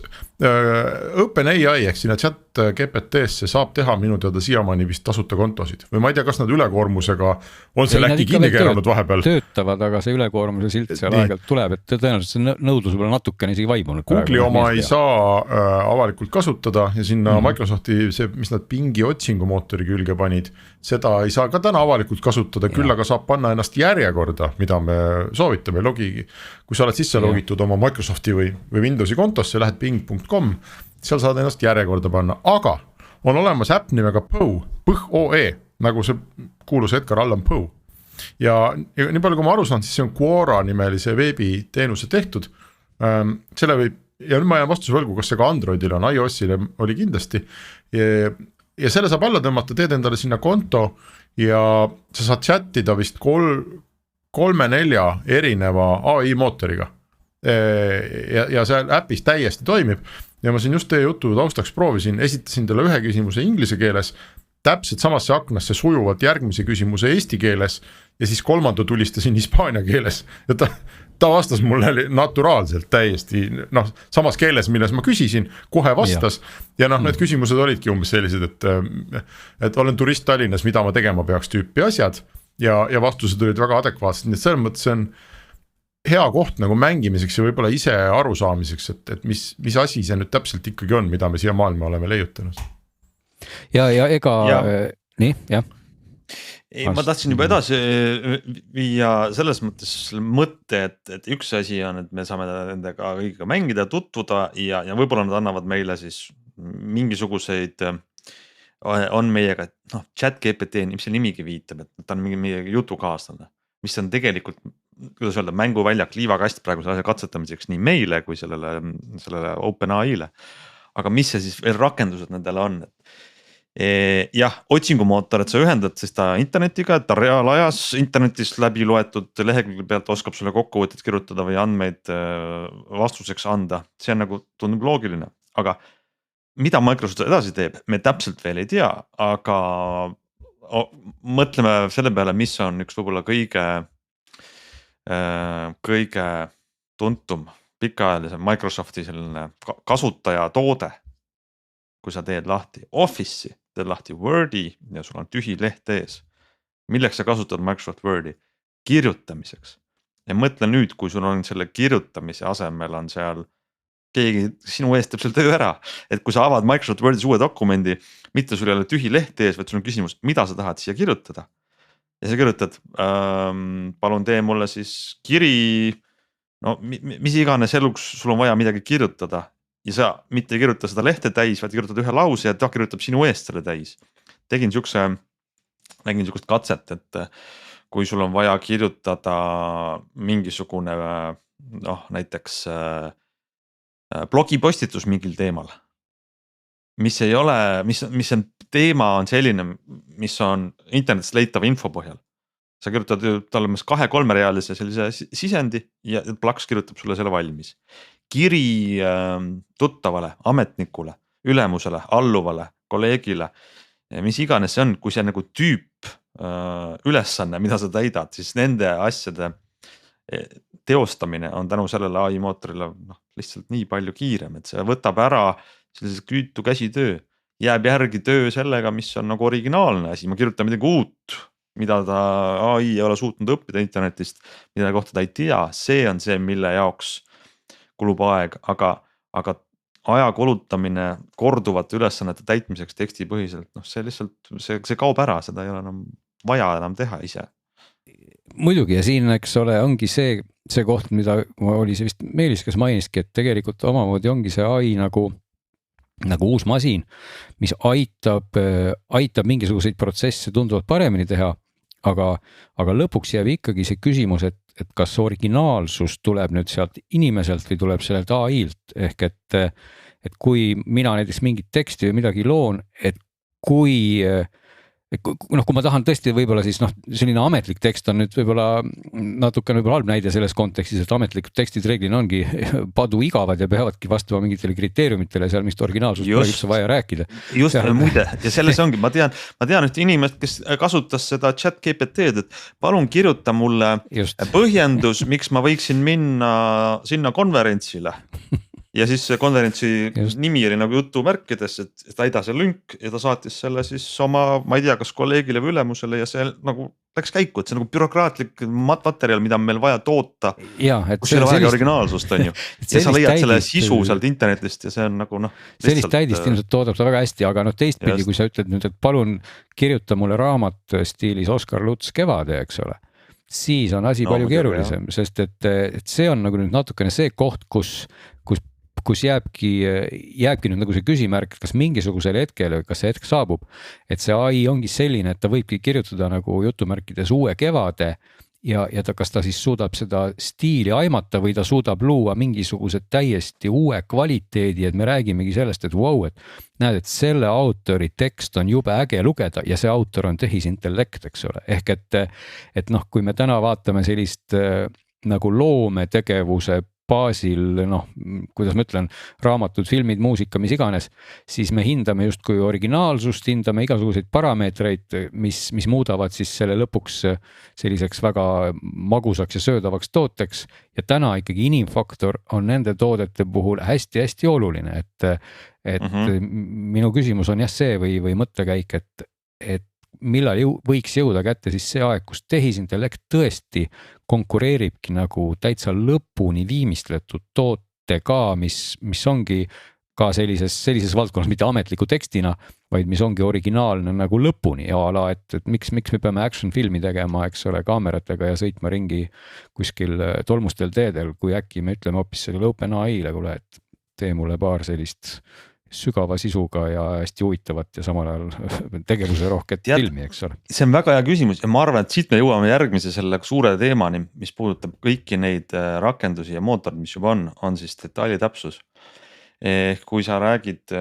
OpenAI ehk sinna chat GPT-sse saab teha minu teada siiamaani vist tasuta kontosid või ma ei tea, kas nad ülekoormusega on see äkki kinni keeranud vahepeal.
Töötavad, aga see ülekoormuse silt seal aegalt tuleb, et tõenäoliselt see nõudlus võib olla natukene isegi vaibunud.
Google'i oma ei saa avalikult kasutada ja sinna Microsofti see, mis nad Bingi otsingumootori külge panid, seda ei saa ka täna avalikult kasutada, küll aga saab panna ennast järjekorda, mida me soovitame kui sa oled sisse logitud oma Microsofti või Windowsi kontosse, lähed bing.com, seal saad ennast järjekorda panna, aga on olemas äpp nimega POE, nagu see kuulus Edgar Allan Poe. Ja nii palju, kui ma aru saan, siis see on Quora nimelise veebiteenuse tehtud. Selle võib, ja nüüd ma jään vastuse võlgu, kas see ka Androidile on, iOS-ile oli kindlasti. Ja selle saab alla tõmmata, teed endale sinna konto ja sa saad chattida vist 3-4 erineva AI mootoriga. Ja see äpis täiesti toimib ja ma siin just teie jutu taustaks proovisin, esitasin talle ühe küsimuse inglise keeles, täpselt samasse aknasse sujuvalt järgmise küsimuse eesti keeles ja siis kolmanda tulistasin hispaania keeles ja ta ta vastas mulle naturaalselt täiesti noh, samas keeles, milles ma küsisin, kohe vastas ja noh, need küsimused olidki umbes sellised, et olen turist Tallinnas, mida ma tegema peaks tüüpi asjad ja vastused olid väga adekvaatsed, nii et selles mõttes see on hea koht nagu mängimiseks ja võib-olla ise arusaamiseks, et mis asi see nüüd täpselt ikkagi on, mida me siia maailma oleme leiutanud.
Ja ega nii, jah.
Ei, ma tahtsin juba edasi viia selles mõttes mõtte, et üks asi on, et me saame nendega kõigiga mängida, tutvuda ja võib-olla nad annavad meile siis mingisuguseid, on meiega, noh, ChatGPT, mis see nimigi viitab, et ta on meie jutukaaslane, mis on tegelikult, kuidas öelda, mänguväljak, liivakast praeguse asja katsetamiseks nii meile kui sellele OpenAI-le. Aga mis see siis veel rakendused nendele on? Jah, otsingumootor, et sa ühendad siis ta internetiga, et ta reaalajas internetist läbi loetud lehekülge pealt oskab sulle kokkuvõtted kirjutada või andmeid vastuseks anda. See on nagu tundub loogiline, aga mida Microsoft edasi teeb, me täpselt veel ei tea, aga mõtleme selle peale, mis on üks võib-olla kõige tuntum pikaajalise Microsofti selline kasutaja toode. Kui sa teed lahti Office'i, teed lahti Wordi ja sul on tühi leht ees. Milleks sa kasutad Microsoft Wordi? Kirjutamiseks. Ja mõtle nüüd, kui sul on selle kirjutamise asemel on seal keegi sinu eest teeb selle töö ära. Et kui sa avad Microsoft Wordis uue dokumendi, mitte sul ei ole tühi leht ees, vaid sul on küsimus, mida sa tahad siia kirjutada. Ja sa kirjutad, palun tee mulle siis kiri, no mis iganes eluks sul on vaja midagi kirjutada. Ja sa mitte ei kirjuta seda lehte täis, vaid kirjutad ühe lause ja ta kirjutab sinu eest selle täis. Nägin sihukest katset, et kui sul on vaja kirjutada mingisugune, noh, näiteks blogipostitus mingil teemal, mis ei ole, mis on teema on selline, mis on internetis leitav info põhjal. Sa kirjutad talle 2-3 reaalise sellise sisendi ja plaks kirjutab sulle selle valmis. Kiri tuttavale, ametnikule, ülemusele, alluvale, kolleegile, mis iganes see on, kui see nagu tüüp ülesanne, mida sa täidad, siis nende asjade teostamine on tänu sellele AI mootorile lihtsalt nii palju kiirem, et see võtab ära sellise küütu käsitöö, jääb järgi töö sellega, mis on nagu originaalne asi, ma kirjutan midagi uut, mida ta AI ei ole suutnud õppida internetist, mida kohta ta ei tea, see on see, mille jaoks kulub aeg, aga aja kulutamine korduvate ülesannete täitmiseks tekstipõhiselt, noh see lihtsalt, see kaob ära, seda ei ole enam vaja enam teha ise.
Muidugi ja siin, eks ole, ongi see koht, mida oli see vist Meelis, kes mainiski, et tegelikult omamoodi ongi see AI nagu uus masin, mis aitab mingisuguseid protsesse tunduvalt paremini teha, aga lõpuks jääb ikkagi see küsimus, et kas originaalsus tuleb nüüd sealt inimeselt või tuleb sellelt AI-lt ehk et kui mina näiteks mingit teksti või midagi loon, et kui ma tahan tõesti võib-olla siis selline ametlik tekst on nüüd võib-olla natukene halb näide selles kontekstis, et ametlikud tekstid reeglina ongi padu igavad ja peavadki vastama mingitele kriteeriumitele, seal mingit originaalsust pole üldse vaja rääkida.
Just muide ja selles ongi, ma tean ühte inimest, kes kasutas seda ChatGPT-d, et palun kirjuta mulle põhjendus, miks ma võiksin minna sinna konverentsile. Ja siis see konverentsi nimi oli nagu jutumärkides, et täida see lünk ja ta saatis selle siis oma, ma ei tea, kas kolleegile või ülemusele ja see nagu läks käiku, et see nagu bürokraatlik materjal, mida on meil vaja toota, kus ei ole vaja originaalsust, on ju. Ja sa leiad selle sisu sealt internetist ja see on nagu
sellist täidist ilmselt toodab ta väga hästi, aga teistpidi, kui sa ütled nüüd, et palun kirjuta mulle raamat stiilis Oskar Luts Kevade, eks ole, siis on asi palju keerulisem, sest et see on nagu nüüd natukene see koht, kus jääbki nüüd nagu see küsimärk, kas mingisugusel hetkel või kas see hetk saabub, et see AI ongi selline, et ta võibki kirjutada nagu jutumärkides uue kevade ja kas ta siis suudab seda stiili aimata või ta suudab luua mingisuguse täiesti uue kvaliteedi, et me räägimegi sellest, et et näed, et selle autori tekst on jube äge lugeda ja see autor on tehisintellekt, eks ole, ehk et kui me täna vaatame sellist nagu loometegevuse baasil, noh, kuidas ma ütlen, raamatud, filmid, muusika, mis iganes, siis me hindame justkui originaalsust, hindame igasuguseid parameetreid, mis muudavad siis selle lõpuks selliseks väga magusaks ja söödavaks tooteks. Ja täna ikkagi inimfaktor on nende toodete puhul hästi-hästi oluline, et minu küsimus on jah see või mõttekäik, et millal võiks jõuda kätte siis see aeg, kus tehisintellekt tõesti konkureeribki nagu täitsa lõpuni viimistletud tootega, mis ongi ka sellises valdkonnas mitte ametliku tekstina, vaid mis ongi originaalne nagu lõpuni ja ala, et miks me peame action filmi tegema, eks ole, kaameratega ja sõitma ringi kuskil tolmustel teedel, kui äkki me ütleme hoopis sellele OpenAI-le, kuule, et tee mulle paar sellist sügava sisuga ja hästi huvitavat ja samal ajal tegevuse rohket filmi, eks ole.
See on väga hea küsimus ja ma arvan, et siit me jõuame järgmise selle suure teemani, mis puudutab kõiki neid rakendusi ja mootorid, mis juba on siis detaili täpsus. Ehk kui sa räägid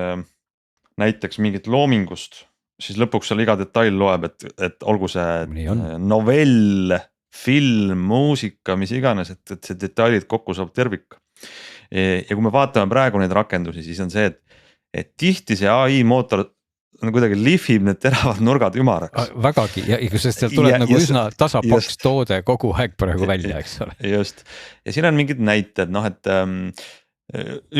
näiteks mingit loomingust, siis lõpuks seal iga detail loeb, et olgu see novell, film, muusika, mis iganes, et see detailid kokku saab tervik. Ja kui me vaatame praegu neid rakendusi, siis on see, et tihti see AI mootor kuidagi lihvib need teravad nurgad ümaraks.
Vägagi, ja sest seal tuleb nagu üsna tasapaks toode kogu aeg praegu välja, eks ole.
Just, ja siin on mingid näited, noh et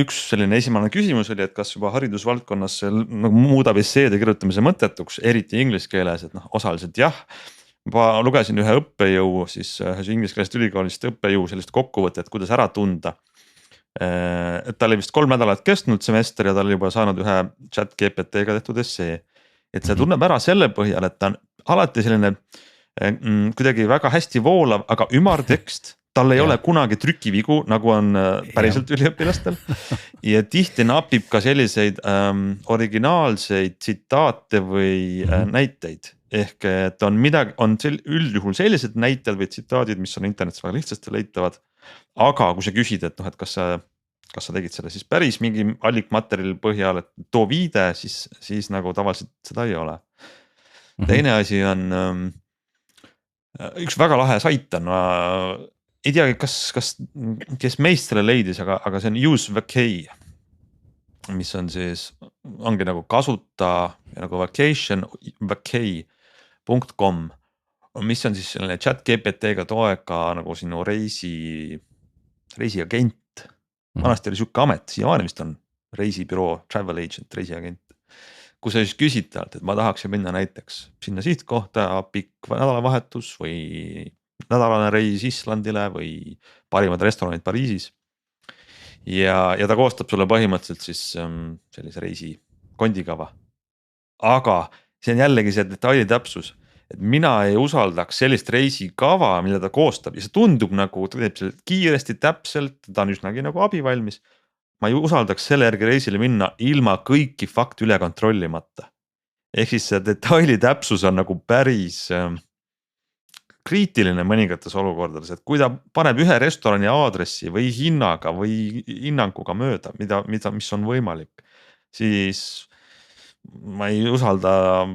üks selline esimene küsimus oli, et kas juba haridusvaldkonnas nagu muudab esseede kirjutamise mõttetuks, eriti inglise keeles, et noh, osaliselt jah. Ma lugesin ühe õppejõu, siis ingliskeelest ülikoolist õppejõu sellist kokkuvõtet, kuidas ära tunda. Et ta oli vist 3 nädalat kestnud semester ja ta oli juba saanud ühe chat GPT-ga tehtud essee. Et see tunneb ära selle põhjal, et ta on alati selline kuidagi väga hästi voolav, aga ümartekst, tal ei ole kunagi trükivigu, nagu on päriselt üliõpilastel. Ja tihti napib ka selliseid originaalseid tsitaate või näiteid. Ehk et on üldjuhul sellised näited või tsitaadid, mis on internetis väga lihtsasti leitavad. Aga kui sa küsid, et noh, et kas sa tegid selle siis päris mingi allikmaterjali põhjal, et too viide, siis nagu tavaliselt seda ei ole. Teine asi on üks väga lahe sait on, ei tea, kes meist selle leidis, aga see on UseVacay, mis on siis, ongi nagu kasuta nagu vacation, vacay.com. mis on siis selline chat GPT-ga toega nagu sinu reisiagent. Vanasti oli siuke amet, siiamaani vist on reisibüroo, travel agent, reisiagent. Kui sa siis küsid talt, et ma tahaks minna näiteks sinna sihtkohta pikk nädalavahetus või nädalane reis Islandile või parimad restoranid Pariisis. Ja ta koostab sulle põhimõtteliselt siis sellise reisi kondikava. Aga see on jällegi see detaili täpsus. Et mina ei usaldaks sellist reisikava, mida ta koostab ja see tundub nagu ta teeb kiiresti, täpselt, ta on üsnagi nagu abivalmis. Ma ei usaldaks selle järgi reisile minna ilma kõiki fakti üle kontrollimata. Ehk siis see detaili täpsus on nagu päris kriitiline mõningates olukordades, et kui ta paneb ühe restorani aadressi või hinnaga või hinnanguga mööda, mis on võimalik, siis ma ei usalda,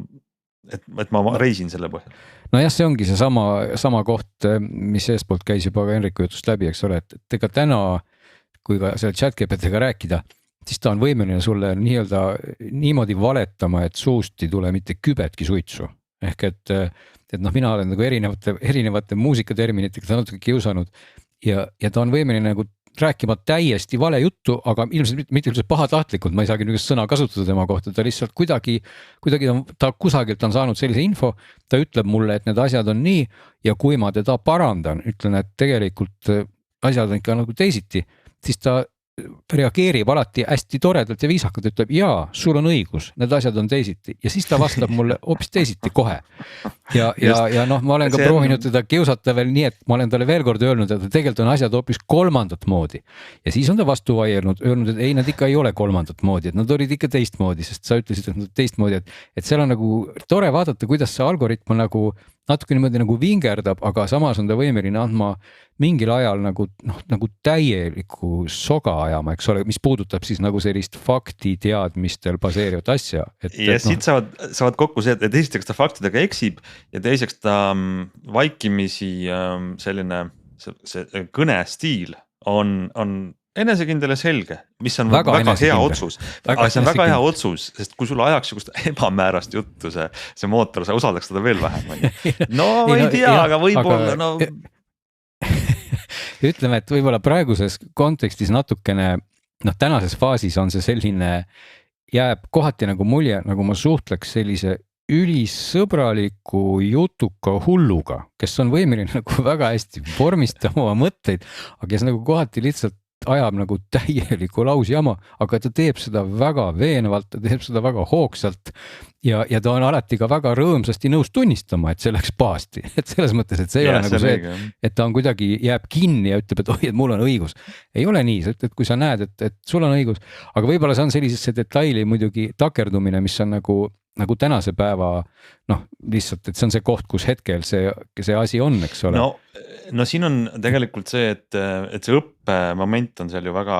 et ma reisin selle põhjal.
No jah, see ongi see sama koht, mis eespoolt käis juba ka Henriku jutust läbi, eks ole, et ega täna, kui ka selle chat-GPT-ga rääkida, siis ta on võimeline sulle niimoodi valetama, et suust ei tule mitte kübetki suitsu. Ehk et noh, mina olen nagu erinevate muusikaterminitega ta natuke kiusanud ja ta on võimeline nagu rääkima täiesti vale juttu, aga ilmselt mitte üldse pahatahtlikult, ma ei saagi niisugust sõna kasutada tema kohta, ta lihtsalt kuidagi ta kusagilt on saanud sellise info, ta ütleb mulle, et need asjad on nii ja kui ma teda parandan, ütlen, et tegelikult asjad on ikka nagu teisiti, siis ta reageerib alati hästi toredalt ja viisakalt, ütleb jaa, sul on õigus, need asjad on teisiti ja siis ta vastab mulle hoopis teisiti kohe. Ja noh, ma olen ka proovinud teda kiusata veel nii, et ma olen talle veel kord öelnud, et tegelikult on asjad hoopis kolmandat moodi ja siis on ta vastu vaielnud, öelnud, et ei, nad ikka ei ole kolmandat moodi, et nad olid ikka teistmoodi, sest sa ütlesid, et nad teistmoodi, et seal on nagu tore vaadata, kuidas see algoritm nagu natuke niimoodi nagu vingerdab, aga samas on ta võimeline andma mingil ajal nagu täieliku soga ajama, eks ole, mis puudutab siis nagu sellist fakti teadmistel baseerivat asja.
Ja siit saavad kokku see, et esiteks ta faktidega eksib ja teiseks ta vaikimisi selline see kõnestiil on enesekindel ja selge, mis on
Väga
väga hea
enesekindel.
otsus. Aga see on väga hea otsus, sest kui sulle ajaks sihukest ebamäärast juttu see mootor, sa usaldaks teda veel vähem. No ma ei tea, aga võib-olla no.
Ütleme, et võib-olla praeguses kontekstis natukene, tänases faasis on see selline, jääb kohati nagu mulje, nagu ma suhtleks sellise ülisõbraliku jutuka hulluga, kes on võimeline nagu väga hästi vormistama oma mõtteid, aga kes nagu kohati lihtsalt ajab nagu täieliku lausjama, aga ta teeb seda väga veenvalt, ta teeb seda väga hoogsalt ja ta on alati ka väga rõõmsasti nõus tunnistama, et see läks pahasti, et selles mõttes, et see ei ole nagu see, et ta on kuidagi jääb kinni ja ütleb, et oi, et mul on õigus. Ei ole nii, et kui sa näed, et sul on õigus, aga võib-olla see on sellisesse detaili muidugi takerdumine, mis on nagu tänase päeva, lihtsalt, et see on see koht, kus hetkel see asi on, eks ole.
No siin on tegelikult see, et see õppemoment on seal ju väga,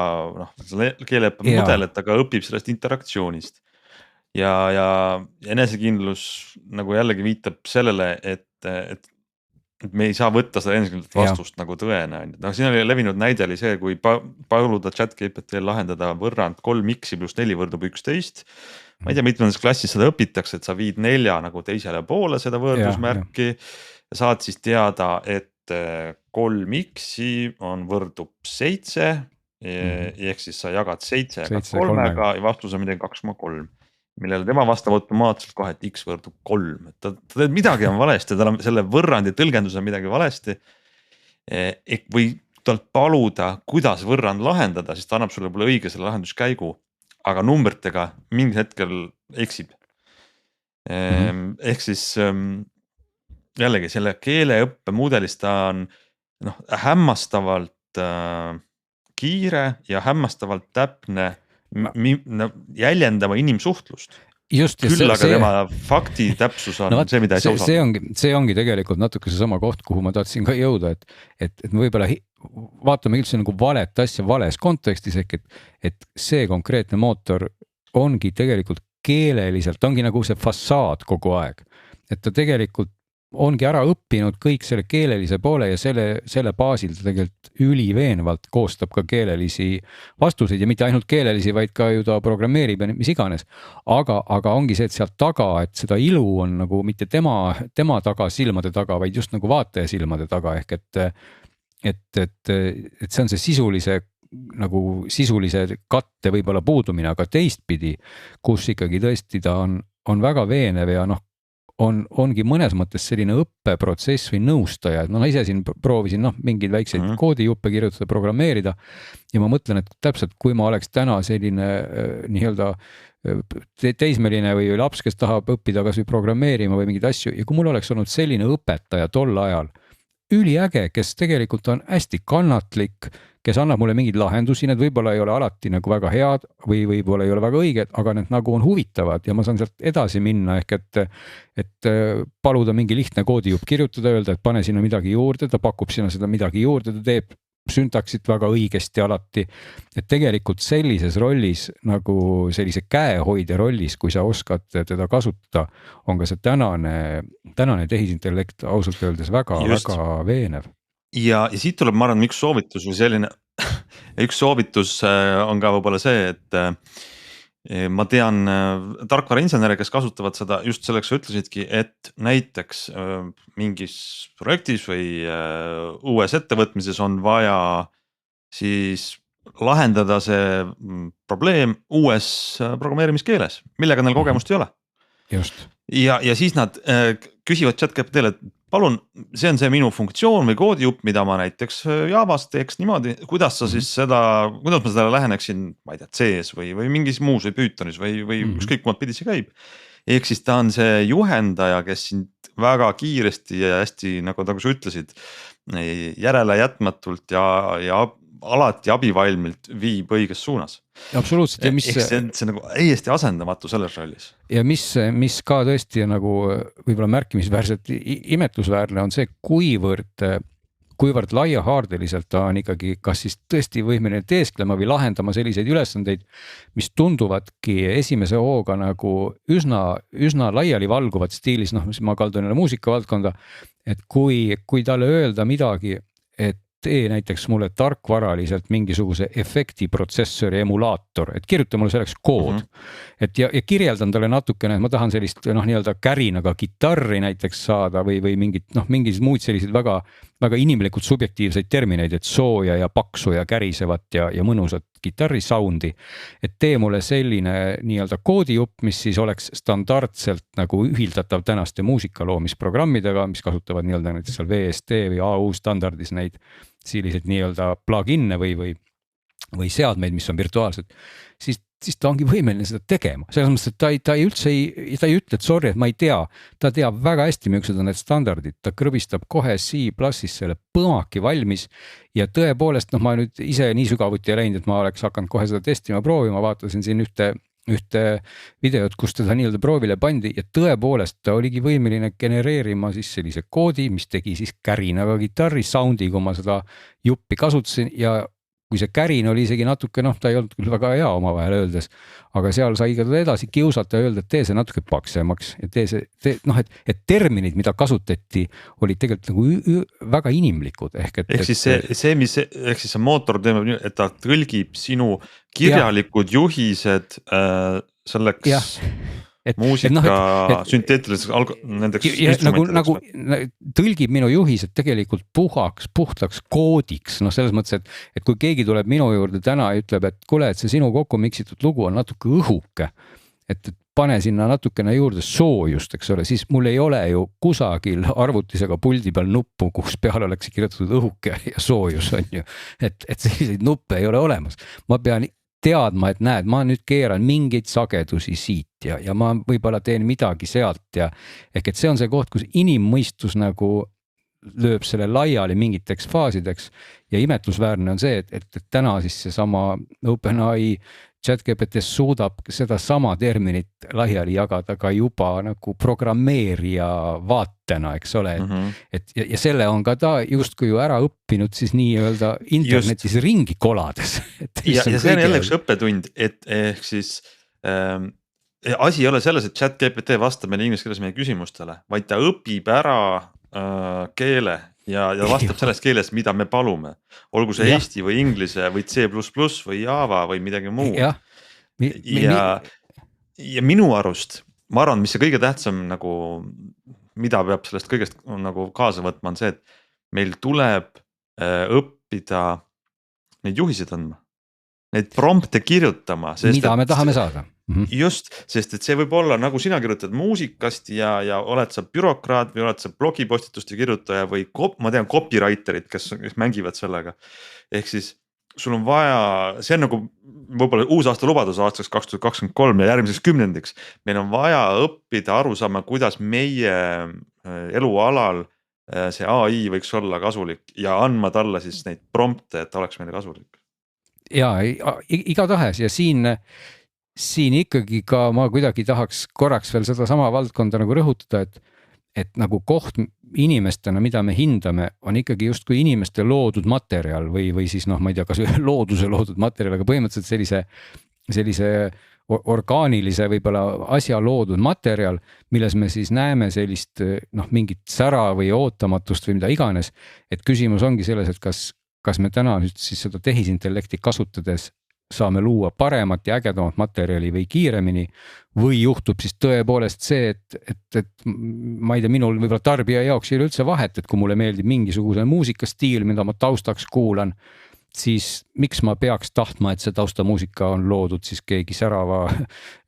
keeleõppe mudel, et ta ka õpib sellest interaktsioonist ja enesekindlus nagu jällegi viitab sellele, et me ei saa võtta seda enesekindlat vastust nagu tõena. Siin oli levinud näide oli see, kui paluda ChatGPT lahendada võrrand 3x + 4 = 11. Ma ei tea, mitmendas klassis seda õpitakse, et sa viid 4 nagu teisele poole seda võrdlusmärki ja saad siis teada, et 3x võrdub 7 ehk siis sa jagad 7 3-ga ja vastus on midagi 2,3, millele tema vastab automaatselt kohe, et x võrdub 3. Ta teeb midagi on valesti, tal on selle võrrandi tõlgendus on midagi valesti. Või talt paluda, kuidas võrrand lahendada, siis ta annab sulle võib-olla õige selle lahenduskäigu, aga numbritega mingil hetkel eksib. Ehk siis jällegi selle keeleõppe mudelis ta on hämmastavalt kiire ja hämmastavalt täpne jäljendama inimsuhtlust.
Just,
küll aga tema fakti täpsus on see, mida ei saa usaldada.
See ongi tegelikult natuke see sama koht, kuhu ma tahtsin ka jõuda, et me võib-olla vaatame üldse nagu valet asja vales kontekstis, et see konkreetne mootor ongi tegelikult keeleliselt, ongi nagu see fassaad kogu aeg, et ta tegelikult ongi ära õppinud kõik selle keelelise poole ja selle baasil ta tegelikult üliveenvalt koostab ka keelelisi vastuseid ja mitte ainult keelelisi, vaid ka ju ta programmeerib ja mis iganes. Aga ongi see, et sealt taga, et seda ilu on nagu mitte tema taga, silmade taga, vaid just nagu vaataja silmade taga ehk et see on see sisulise katte võib-olla puudumine, aga teistpidi, kus ikkagi tõesti ta on väga veenev ja ongi mõnes mõttes selline õppeprotsess või nõustaja, et ma ise siin proovisin mingeid väikseid koodijuppe kirjutada, programmeerida ja ma mõtlen, et täpselt kui ma oleks täna selline nii-öelda teismeline või laps, kes tahab õppida kas või programmeerima või mingeid asju ja kui mul oleks olnud selline õpetaja tol ajal, üliäge, kes tegelikult on hästi kannatlik, kes annab mulle mingeid lahendusi, need võib-olla ei ole alati nagu väga head või võib-olla ei ole väga õiged, aga need nagu on huvitavad ja ma saan sealt edasi minna ehk et paluda mingi lihtne koodijupp kirjutada, öelda, et pane sinna midagi juurde, ta pakub sinna seda midagi juurde, ta teeb syntaksit väga õigesti alati, et tegelikult sellises rollis nagu sellise käehoidja rollis, kui sa oskad teda kasutada, on ka see tänane tehisintellekt ausalt öeldes väga veenev.
Ja siit tuleb, ma arvan, üks soovitus või selline, üks soovitus on ka võib-olla see, et ma tean tarkvarainsenere, kes kasutavad seda just selleks, sa ütlesidki, et näiteks mingis projektis või uues ettevõtmises on vaja siis lahendada see probleem uues programmeerimiskeeles, millega neil kogemust ei ole.
Just.
Ja siis nad küsivad ChatGPT-le, et palun, see on see minu funktsioon või koodijupp, mida ma näiteks Javas teeks niimoodi, kuidas ma seda läheneksin, ma ei tea, C-s või mingis muus või Pythonis või ükskõik kumad pidi see käib. Ehk siis ta on see juhendaja, kes sind väga kiiresti ja hästi, nagu sa ütlesid, järele jätmatult ja alati abivalmilt viib õiges suunas.
Absoluutselt. Ja
see on nagu täiesti asendamatu selles rollis.
Ja mis ka tõesti nagu võib-olla märkimisväärselt imetlusväärne on see, kuivõrd laiahaardeliselt ta on ikkagi kas siis tõesti võimeline teesklema või lahendama selliseid ülesandeid, mis tunduvadki esimese hooga nagu üsna laiali valguvat stiilis, ma kaldun jälle muusika valdkonda, et kui talle öelda midagi, et tee näiteks mulle tarkvaraliselt mingisuguse efektiprotsessori emulaator, et kirjuta mulle selleks kood. Et ja kirjeldan talle natukene, et ma tahan sellist nii-öelda kärinaga kitarri näiteks saada või mingid muid selliseid väga inimlikult subjektiivseid termineid, et sooja ja paksu ja kärisevat ja mõnusat kitarri soundi. Et tee mulle selline nii-öelda koodijupp, mis siis oleks standardselt nagu ühildatav tänaste muusikaloomisprogrammidega, mis kasutavad nii-öelda näiteks seal VST või AU standardis neid selliseid nii-öelda plugin'e või seadmeid, mis on virtuaalsed, siis ta ongi võimeline seda tegema. Selles mõttes, et ta ei ütle, et sorry, et ma ei tea. Ta teab väga hästi, millised on need standardid. Ta krõbistab kohe C++-is selle põmaki valmis ja tõepoolest, ma nüüd ise nii sügavuti ei läinud, et ma oleks hakanud kohe seda testima, proovima, vaatasin siin ühte videot, kus teda nii-öelda proovile pandi ja tõepoolest ta oligi võimeline genereerima siis sellise koodi, mis tegi siis kärinaga kitarri soundi, kui ma seda juppi kasutasin ja kui see kärin oli isegi natuke, ta ei olnud küll väga hea omavahel öeldes, aga seal sai ka edasi kiusata ja öelda, et tee see natuke paksemaks ja et terminid, mida kasutati, olid tegelikult nagu väga inimlikud. Ehk
siis see mootor teeb, et ta tõlgib sinu kirjalikud juhised selleks muusika sünteetiliseks nendeks instrumentideks.
Nagu tõlgib minu juhised tegelikult puhtaks koodiks, selles mõttes, et kui keegi tuleb minu juurde täna ja ütleb, et kuule, et see sinu kokku miksitud lugu on natuke õhuke, et pane sinna natukene juurde soojust, eks ole, siis mul ei ole ju kusagil arvutis ega puldi peal nuppu, kus peal oleks kirjutatud õhuke ja soojus on ju, et selliseid nuppe ei ole olemas. Ma pean teadma, et näed, ma nüüd keeran mingeid sagedusi siit ja ma võib-olla teen midagi sealt ja ehk et see on see koht, kus inimmõistus nagu lööb selle laiali mingiteks faasideks ja imetlusväärne on see, et täna siis seesama OpenAI ChatGPT suudab seda sama terminit laiali jagada ka juba nagu programmeerija vaatena, eks ole, et ja selle on ka ta justkui ju ära õppinud siis nii-öelda internetis ringi kolades.
Ja see on jälle üks õppetund, et ehk siis asi ei ole selles, et ChatGPT vastab meile inglise keeles meie küsimustele, vaid ta õpib ära keele ja vastab selles keeles, mida me palume. Olgu see eesti või inglise või C++ või Java või midagi muu. Ja minu arust, ma arvan, mis see kõige tähtsam nagu, mida peab sellest kõigest nagu kaasa võtma on see, et meil tuleb õppida neid juhiseid andma, neid prompte kirjutama.
Mida me tahame saada.
Just, sest et see võib olla nagu sina kirjutad muusikast ja oled sa bürokraat või oled sa blogipostituste kirjutaja või ma tean copywriterid, kes mängivad sellega. Ehk siis sul on vaja, see on nagu võib-olla uusaasta lubadus aastaks 2023 ja järgmiseks kümnendiks. Meil on vaja õppida aru saama, kuidas meie elualal see AI võiks olla kasulik ja andma talle siis neid prompte, et ta oleks meile kasulik.
Ja igatahes ja siin ikkagi ka ma kuidagi tahaks korraks veel seda sama valdkonda nagu rõhutada, et nagu koht inimestena, mida me hindame, on ikkagi justkui inimeste loodud materjal või siis ma ei tea, kas looduse loodud materjal, aga põhimõtteliselt sellise orgaanilise võib-olla asja loodud materjal, milles me siis näeme sellist mingit sära või ootamatust või mida iganes, et küsimus ongi selles, et kas me täna nüüd siis seda tehisintellekti kasutades saame luua paremat ja ägedamat materjali või kiiremini või juhtub siis tõepoolest see, et ma ei tea, minul võib-olla tarbija jaoks ei ole üldse vahet, et kui mulle meeldib mingisugune muusikastiil, mida ma taustaks kuulan, siis miks ma peaks tahtma, et see taustamuusika on loodud siis keegi särava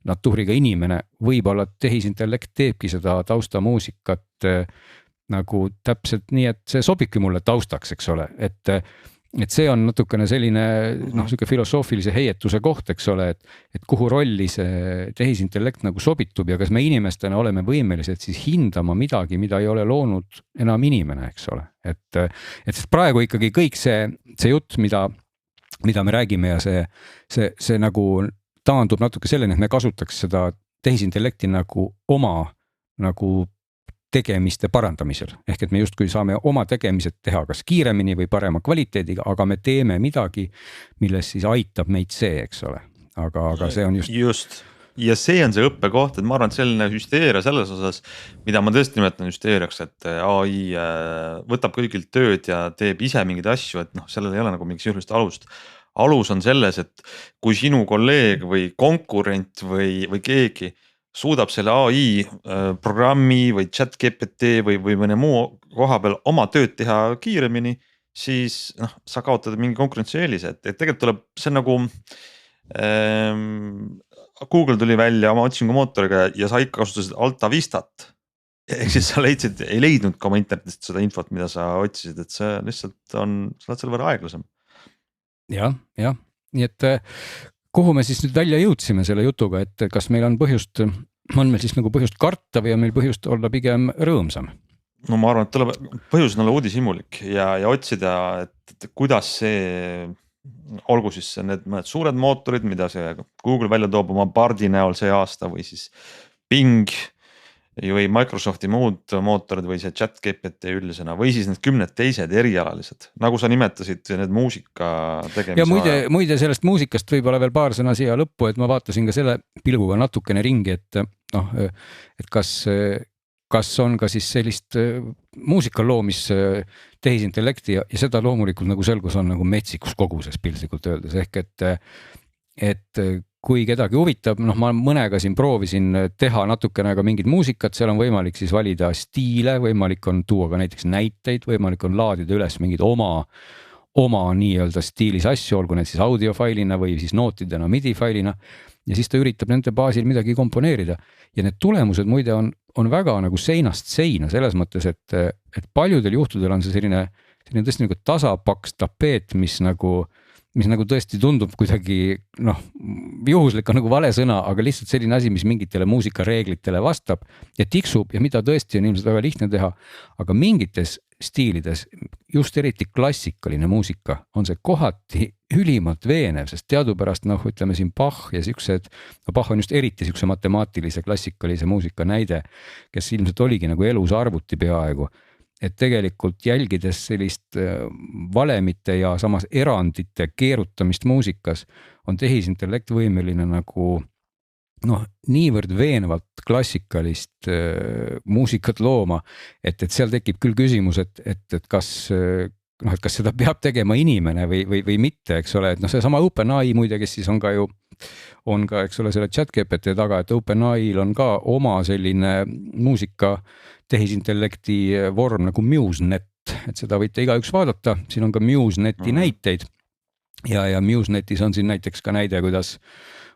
natuuriga inimene, võib-olla tehisintellekt teebki seda taustamuusikat nagu täpselt nii, et see sobibki mulle taustaks, eks ole, et see on natukene selline selline filosoofilise heietuse koht, eks ole, et kuhu rolli see tehisintellekt nagu sobitub ja kas me inimestena oleme võimelised siis hindama midagi, mida ei ole loonud enam inimene, eks ole. Et sest praegu ikkagi kõik see jutt, mida me räägime ja see nagu taandub natuke selleni, et me kasutaks seda tehisintellekti nagu oma nagu tegemiste parandamisel. Ehk et me justkui saame oma tegemised teha kas kiiremini või parema kvaliteediga, aga me teeme midagi, milles siis aitab meid see, eks ole. Aga see on just
ja see on see õppekoht, et ma arvan, et selline hüsteeria selles osas, mida ma tõesti nimetan hüsteeriaks, et ai võtab kõigilt tööd ja teeb ise mingeid asju, et noh, sellel ei ole nagu mingit sisulist alust. Alus on selles, et kui sinu kolleeg või konkurent või keegi suudab selle ai programmi või chat GPT või mõne muu koha peal oma tööd teha kiiremini, siis noh, sa kaotad mingi konkurentsieelise, et tegelikult tuleb, see on nagu Google tuli välja oma otsingumootoriga ja sa ikka kasutasid Alta Vistat. Ehk siis sa ei leidnud ka oma internetist seda infot, mida sa otsisid, et see lihtsalt on, sa oled selle võrra aeglasem.
jah, nii et kuhu me siis nüüd välja jõudsime selle jutuga, et kas meil on meil siis nagu põhjust karta või on meil põhjust olla pigem rõõmsam?
No ma arvan, et tuleb põhjus on olla uudishimulik ja otsida, et kuidas see, olgu siis need mõned suured mootorid, mida see Google välja toob oma Bardi näol see aasta või siis Bing või Microsofti muud mootorid või see chat GPT üldisena või siis need 10 teised erialalised, nagu sa nimetasid, need muusika tegemise.
Ja muide sellest muusikast võib-olla veel paar sõna siia lõppu, et ma vaatasin ka selle pilguga natukene ringi, et noh, et kas on ka siis sellist muusikal loomis tehisintellekti ja seda loomulikult nagu selgus on nagu metsikus koguses piltlikult öeldes, ehk et kui kedagi huvitab, noh ma mõnega siin proovisin teha natukene ka mingit muusikat, seal on võimalik siis valida stiile, võimalik on tuua ka näiteks näiteid, võimalik on laadida üles mingid oma nii-öelda stiilis asju, olgu need siis audiofailina või siis nootidena MIDI failina ja siis ta üritab nende baasil midagi komponeerida ja need tulemused muide on väga nagu seinast seina selles mõttes, et paljudel juhtudel on see selline tõesti nagu tasapaks tapeet, mis nagu tõesti tundub kuidagi noh, juhuslik on nagu vale sõna, aga lihtsalt selline asi, mis mingitele muusikareeglitele vastab ja tiksub ja mida tõesti on ilmselt väga lihtne teha, aga mingites stiilides, just eriti klassikaline muusika, on see kohati ülimalt veenev, sest teadupärast noh, ütleme siin Bach ja siuksed, no Bach on just eriti siukse matemaatilise klassikalise muusika näide, kes ilmselt oligi nagu elus arvuti peaaegu. Et tegelikult jälgides sellist valemite ja samas erandite keerutamist muusikas on tehisintellekt võimeline nagu noh, niivõrd veenvalt klassikalist muusikat looma, et seal tekib küll küsimus, et kas seda peab tegema inimene või mitte, eks ole, et noh, see sama OpenAI muide, kes siis on ka, eks ole, selle chat GPT taga, et OpenAI'l on ka oma selline muusika tehisintellekti vorm nagu MuseNet, et seda võite igaüks vaadata, siin on ka MuseNeti näiteid ja MuseNetis on siin näiteks ka näide, kuidas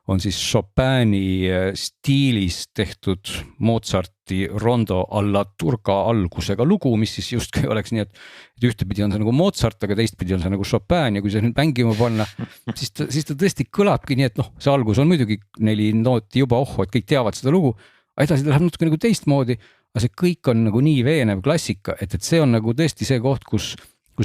on siis Chopini stiilis tehtud Mozarti rondo alla turga algusega lugu, mis siis justkui oleks nii, et ühtepidi on see nagu Mozart, aga teistpidi on see nagu Chopin ja kui see nüüd mängima panna, siis ta tõesti kõlabki nii, et noh, see algus on muidugi 4 nooti juba, et kõik teavad seda lugu, aga edasi ta läheb natuke nagu teistmoodi, aga see kõik on nagu nii veenev klassika, et see on nagu tõesti see koht, kus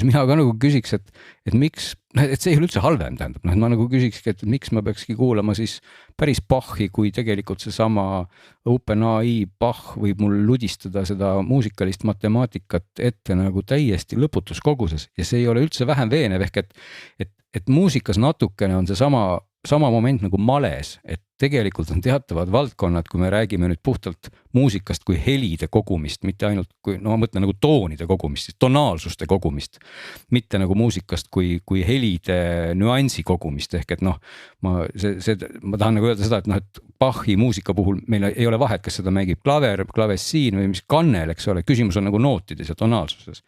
mina ka nagu küsiks, et miks, et see ei ole üldse halvem, tähendab, ma nagu küsikski, et miks ma peakski kuulama siis päris Bachi, kui tegelikult seesama OpenAI Bach võib mul ludistada seda muusikalist matemaatikat ette nagu täiesti lõputus koguses ja see ei ole üldse vähem veenev, ehk et muusikas natukene on see sama moment nagu males, et tegelikult on teatavad valdkonnad, kui me räägime nüüd puhtalt muusikast kui helide kogumist, mitte ainult kui, no ma mõtlen nagu toonide kogumist, siis tonaalsuste kogumist, mitte nagu muusikast kui helide nüansi kogumist, ehk et noh, ma tahan nagu öelda seda, et noh, et Bachi muusika puhul meil ei ole vahet, kas seda mängib klaver, klavessiin või mis kannel, eks ole, küsimus on nagu nootides ja tonaalsuses.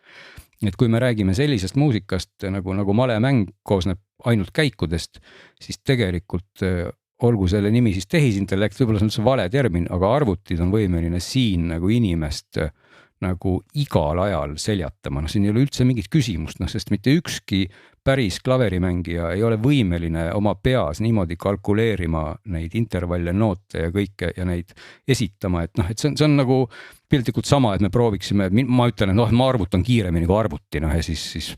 Et kui me räägime sellisest muusikast nagu malemäng koosneb ainult käikudest, siis tegelikult olgu selle nimi siis tehisintellekt, võib-olla see on üldse vale termin, aga arvutid on võimeline siin nagu inimest nagu igal ajal seljatama, noh siin ei ole üldse mingit küsimust, noh sest mitte ükski päris klaverimängija ei ole võimeline oma peas niimoodi kalkuleerima neid intervalle, noote ja kõike ja neid esitama, et noh, et see on nagu piltlikult sama, et me prooviksime, ma ütlen, et noh, ma arvutan kiiremini kui arvuti, noh ja siis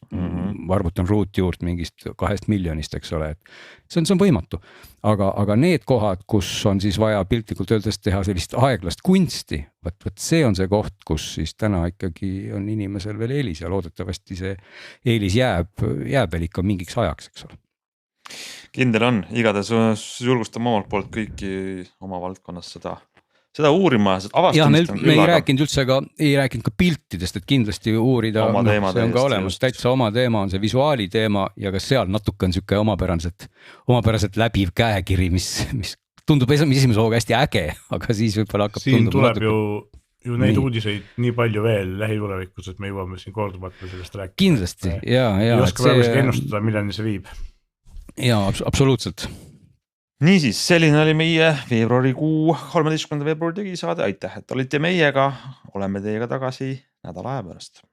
arvutan ruutjuurt mingist 2 miljonist, eks ole, et see on võimatu. Aga need kohad, kus on siis vaja piltlikult öeldes teha sellist aeglast kunsti, võt see on see koht, kus siis täna ikkagi on inimesel veel eelis ja loodetavasti see eelis jääb veel ikka mingiks ajaks, eks ole.
kindel on, igatahes julgustame omalt poolt kõiki oma valdkonnas seda uurima.
Me ei rääkinud üldse ei rääkinud ka piltidest, et kindlasti uurida, see on ka olemas, täitsa oma teema on see visuaali teema ja ka seal natuke on siuke omapäraselt läbiv käekiri, mis tundub esimese hooga hästi äge, aga siis võib-olla hakkab
siin tuleb ju neid uudiseid nii palju veel lähitulevikus, et me jõuame siin korduvalt sellest rääkida.
Kindlasti, jaa.
Ei oska praegu ennustada, milleni see viib.
Jaa, absoluutselt.
Niisiis, selline oli meie veebruarikuu 13. veebruari digisaade, aitäh, et olite meiega, oleme teiega tagasi nädala aja pärast.